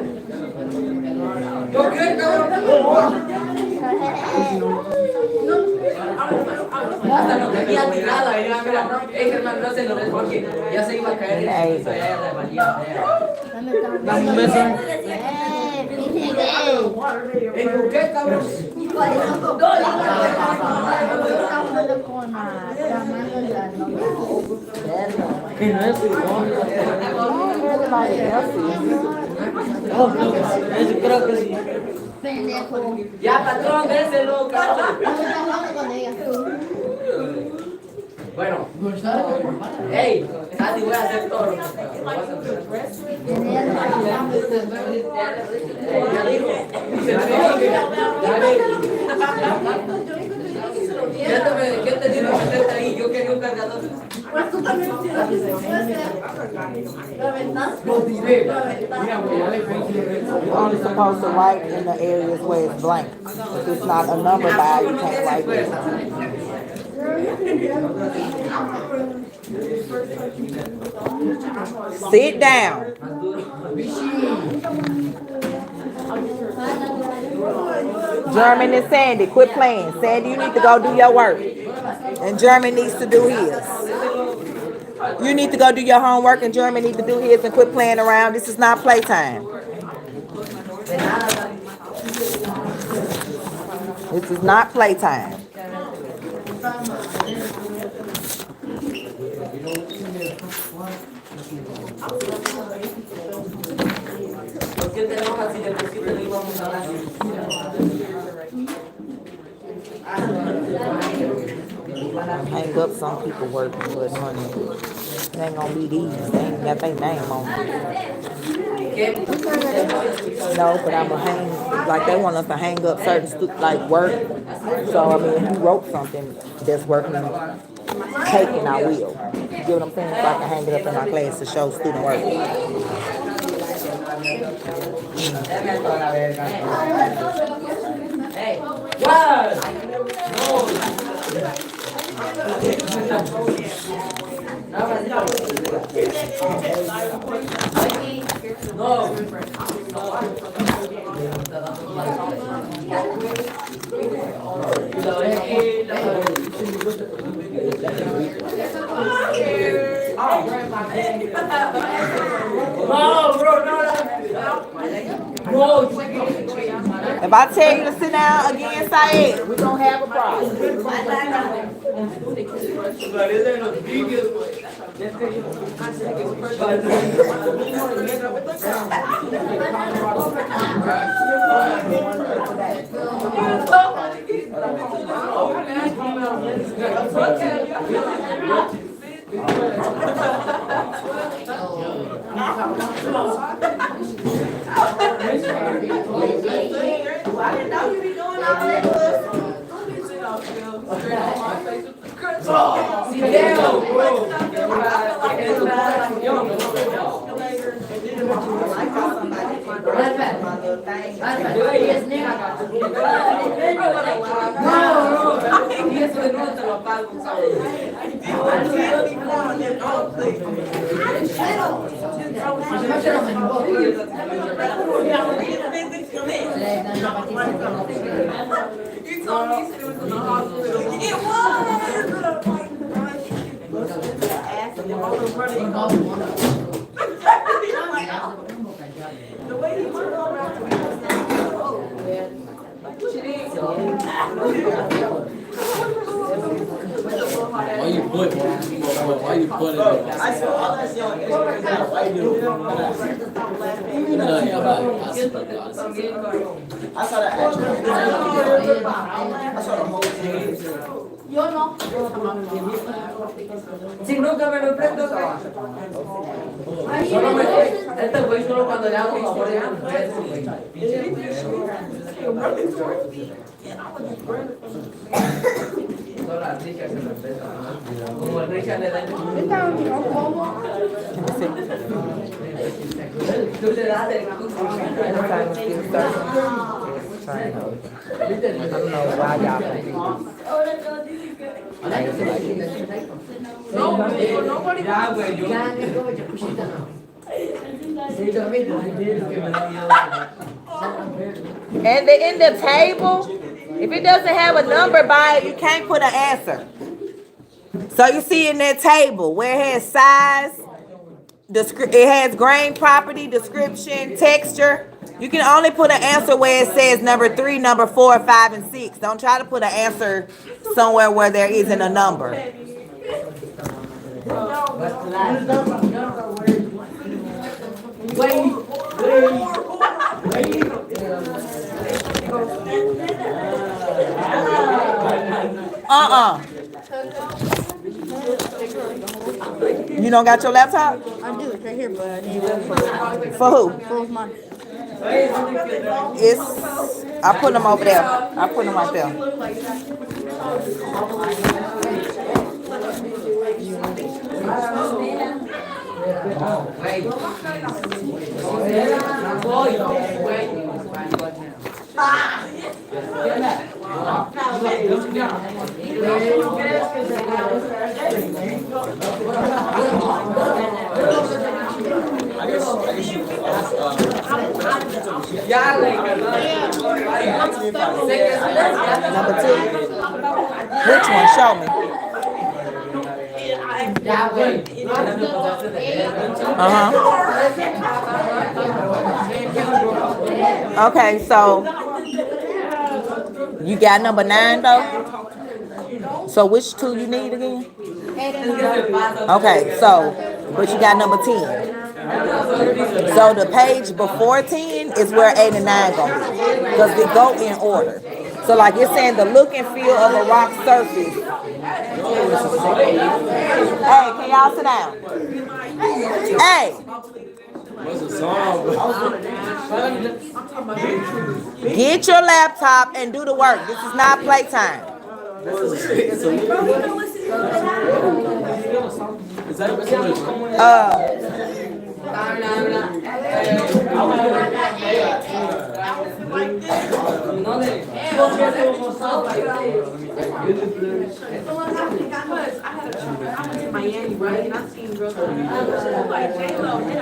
Hasta lo tenía tirado ahí, mira, Germán no se lo ves porque ya se iba a caer en el piso, ya le valía. Dame un beso. ¿En qué, cabrón? Que no es creo que sí. Ya, patrón, déselo, cabrón. Bueno, hey, Sandy, voy a hacer todo lo que ¿Qué te digo que estés ahí? Yo quería un cargador. You're only supposed to write in the areas where it's blank. If it's not a number by, you can't write it. Sit down. German and Sandy, quit playing. Sandy, you need to go do your work. And German needs to do his. You need to go do your homework and German needs to do his and quit playing around. This is not playtime. This is not playtime. Hang up some people working, but honey, it ain't gonna be these. They ain't got their name on it. No, but I'm gonna hang, like they want us to hang up certain like work. So I mean, if you wrote something that's working, taking, I will. You get what I'm saying? So I can hang it up in my class to show student work. Hey, what? If I tell you to sit down again, Saeed, we're gonna have a problem. I didn't know you be doing all that. You told me it was in the hospital. It the way he turned around to me. Why you put it? I saw all that young. Why you do it? I saw that actually. I saw the whole thing. Yo no. Si nunca me lo prendo, solo me este güey solo cuando le hago favor de como el Richard le da tú le das el Trying to. I don't know why y'all think. And in the table, if it doesn't have a number by it, you can't put an answer. So you see in that table where it has size, it has grain property, description, texture. You can only put an answer where it says number 3, number 4, 5, and 6. Don't try to put an answer somewhere where there isn't a number. You don't got your laptop? I do. It's right here, but I need it. For who? For mine. I put them over there. I put them right there. Number 2. Which one? Show me. Okay, so you got number 9 though? So which 2 you need again? Okay, so, but you got number 10. So the page before 10 is where 8 and 9 go. Because they go in order. So like it's saying the look and feel of a rock surface. Hey, can y'all sit down? Hey. Get your laptop and do the work. This is not playtime. Miami, right? And I seen girls like J-Lo, and I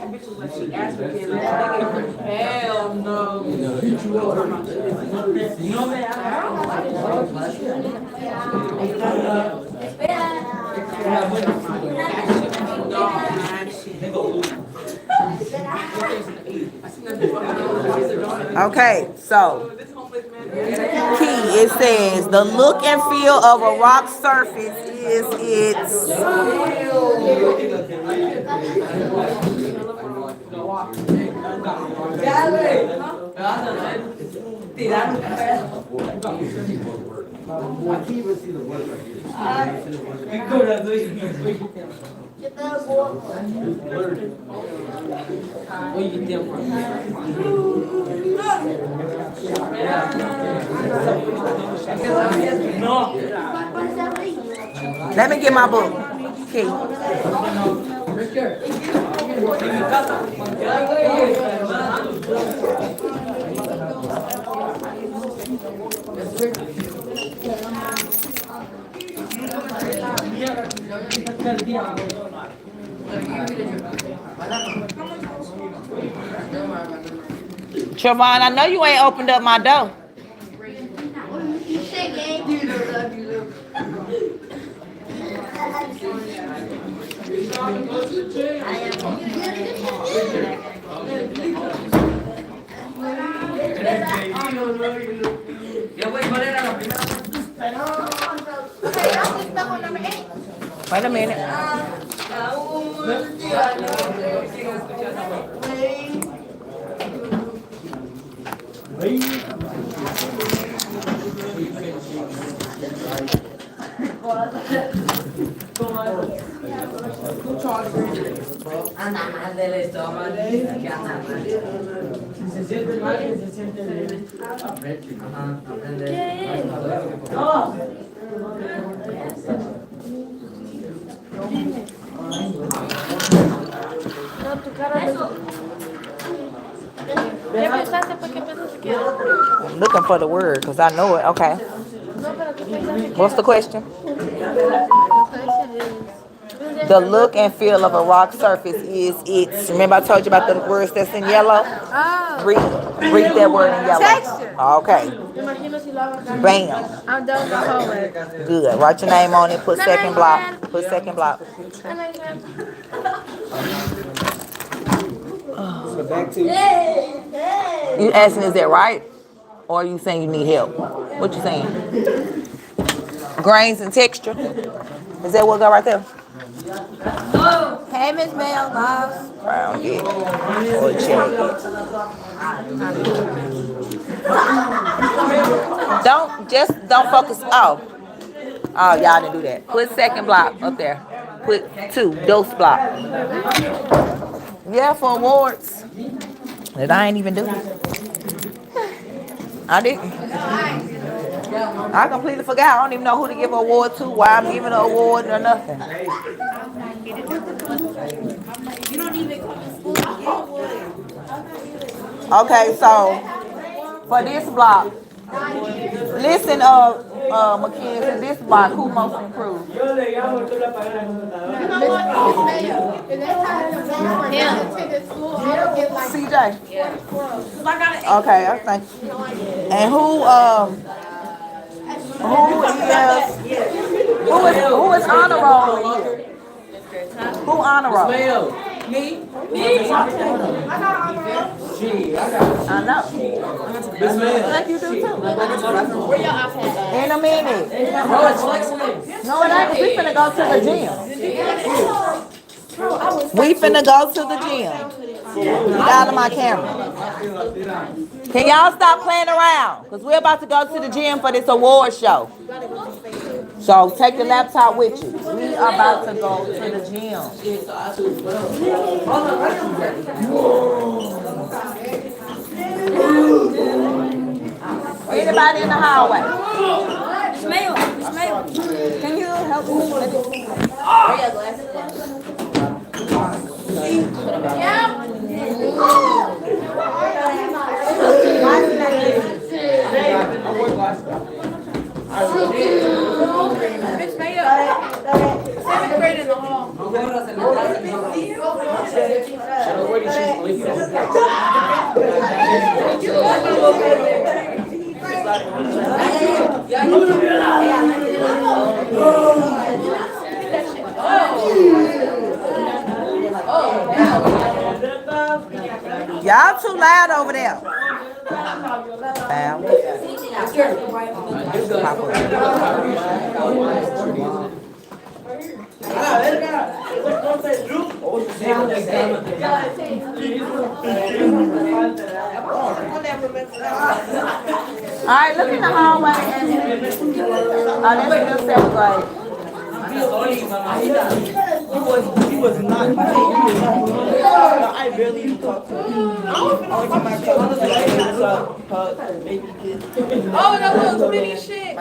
bitches like she African, like hell no. Okay, so key, it says the look and feel of a rock surface is its Let me get my book. Key. Trevon, I know you ain't opened up my door. Wait a minute. I'm looking for the word because I know it. Okay. What's the question? The look and feel of a rock surface is its. Remember I told you about the words that's in yellow? Read that word in yellow. Texture. Okay. Bam. I'm done with my homework. Good. Write your name on it. Put second block. Put second block. You asking is that right? Or are you saying you need help? What you saying? Grains and texture. Is that what go right there? Hey, Miss Mayo, boss. Brown head. Or cherry head. Don't focus. Oh, y'all didn't do that. Put second block up there. Put 2 dose block. Yeah, for awards. That I ain't even do. I didn't. I completely forgot. I don't even know who to give an award to, why I'm giving an award or nothing. Okay, so for this block, listen, Mackenzie, this block, who most improved? CJ. Okay, I think. And who is honor roll in here? Who honor roll? Me? I know. I think you do too. In a minute. No, it ain't. We finna go to the gym. We finna go to the gym. Get out of my camera. Can y'all stop playing around? Because we're about to go to the gym for this award show. So take the laptop with you. We are about to go to the gym. Anybody in the hallway? Smell. Can you help me? Miss Mayo, 7th grade in the hall. Y'all too loud over there. Alright, look in the hallway and that's still 7th grade. He was not. I barely even talked to him. Only time I talked to him was baby kid. Oh, that little bitty shit.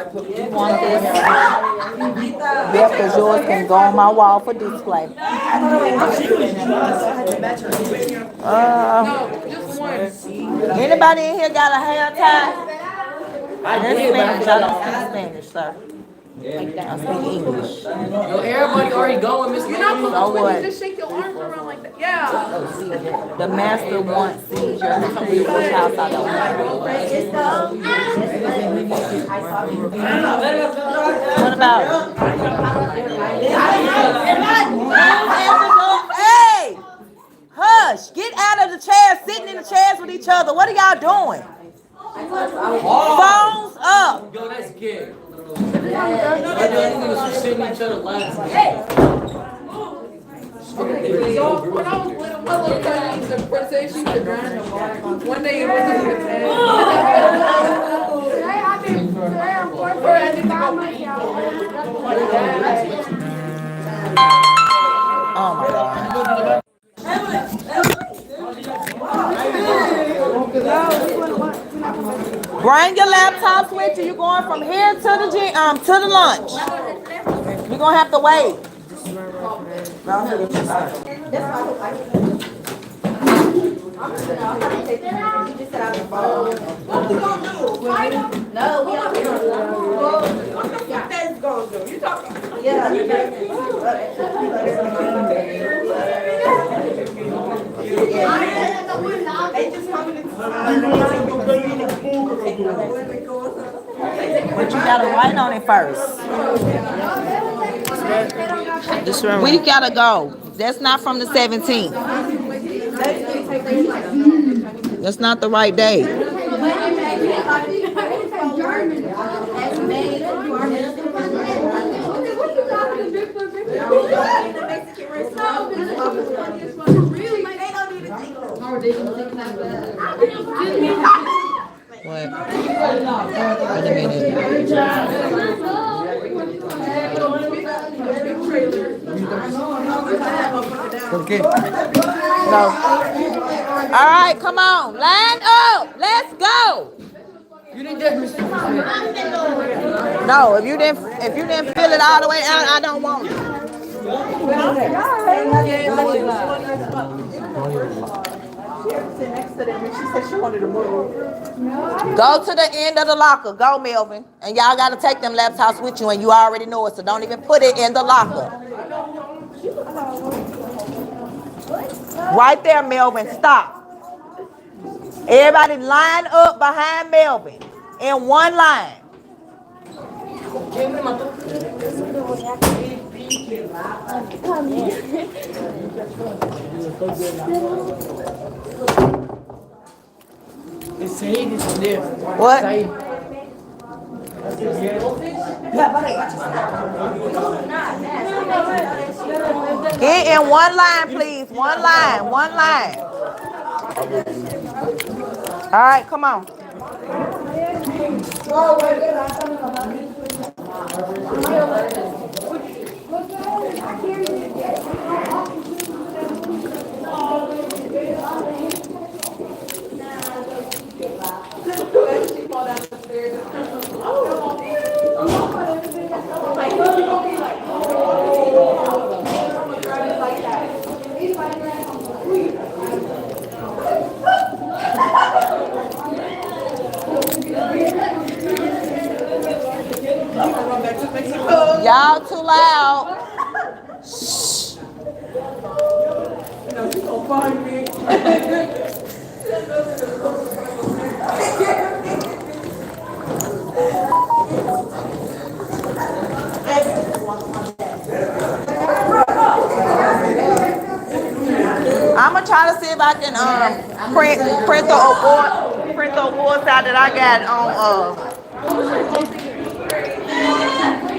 Yep, because yours can go on my wall for display. Just one. Anybody in here got a hair tie? That's Spanish. I don't speak Spanish, sir. I speak English. Everybody already going, Miss. You're not So supposed to what? just shake your arms around like that. Yeah. The master wants seizure. Which house I don't want. What about it? Hey! Hush! Get out of the chairs, sitting in the chairs with each other. What are y'all doing? Phones up. Yo, that's gay. Sitting each other laughing. When I was little, my little cousin used to say she used to drown in the water. One day it wasn't even bad. Oh my God. Bring your laptops with you. You're going from here to the gym, to the lunch. You're gonna have to wait. What we gonna do? Fight them? No, we don't. What the fuck that's gonna do? You talking? They just coming But you gotta write on it first. We gotta go. That's not from the 17th. That's not the right date. What? Wait a minute. Okay. No. All right, come on. Line up. Let's go. No, if you didn't fill it all the way out, I don't want it. Go to the end of the locker. Go, Melvin. And y'all got to take them laptops with you, and you already know it, so don't even put it in the locker. Right there, Melvin. Stop. Everybody line up behind Melvin in one line. What? Get in one line, please. One line. One line. All right, come on. Y'all too loud. Shh. I'm gonna try to see if I can print the awards out that I got on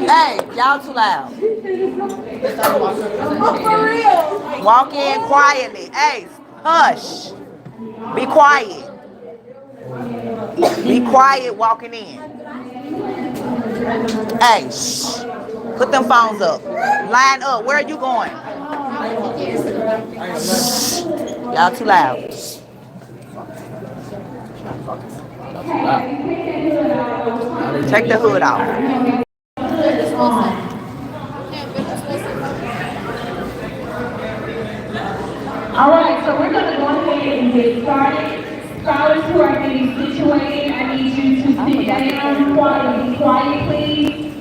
Hey, y'all too loud. Walk in quietly. Hey, hush. Be quiet. Be quiet walking in. Hey, shh. Put them phones up. Line up. Where are you going? Shh. Y'all too loud. Take the hood off. All right, so we're going to go ahead and get started. Scholars who are getting situated, I need you to sit down, quiet, please.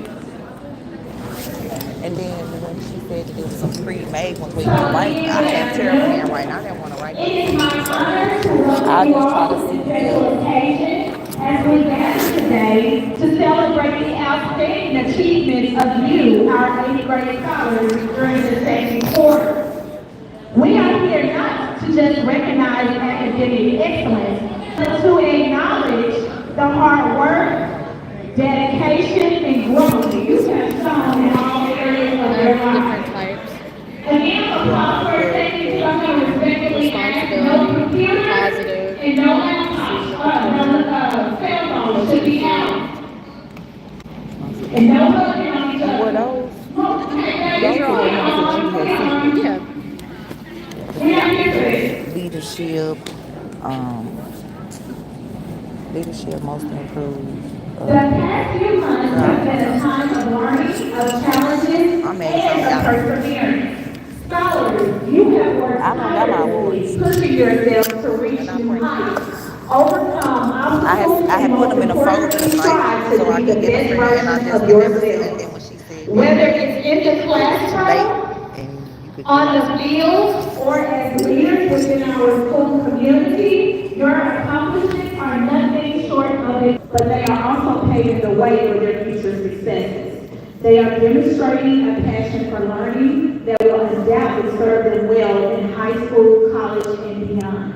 And then when she said that there was some pre-made ones where you can write, I can't tear them in right now. I didn't want to write them. It is my honor to welcome you all to this special occasion as we gather today to celebrate the outstanding achievements of you, our 8th grade scholars, during the second quarter. We are here not to just recognize academic excellence, but to acknowledge the hard work, dedication, and growth you have shown in all areas of your lives. Again, applause for taking something respectively as no computer and no cell phone should be out. And no hugging on each other. Leadership, leadership most improved. The past few months have been a time of learning, of challenges, and of perseverance. Scholars, you have worked tirelessly, pushing yourselves to reach new heights. Overcome obstacles I had and put most them in a folder, importantly strive like, to so I be the could get a best printer, and I version just of remembered it, and then yourself. when she said Whether it's in the it's too late, classroom, and you could on get the field, or as leaders within our school community, your accomplishments are nothing short of it, but they are also paving the way for your future successes. They are demonstrating a passion for learning that will undoubtedly serve them well in high school, college, and beyond.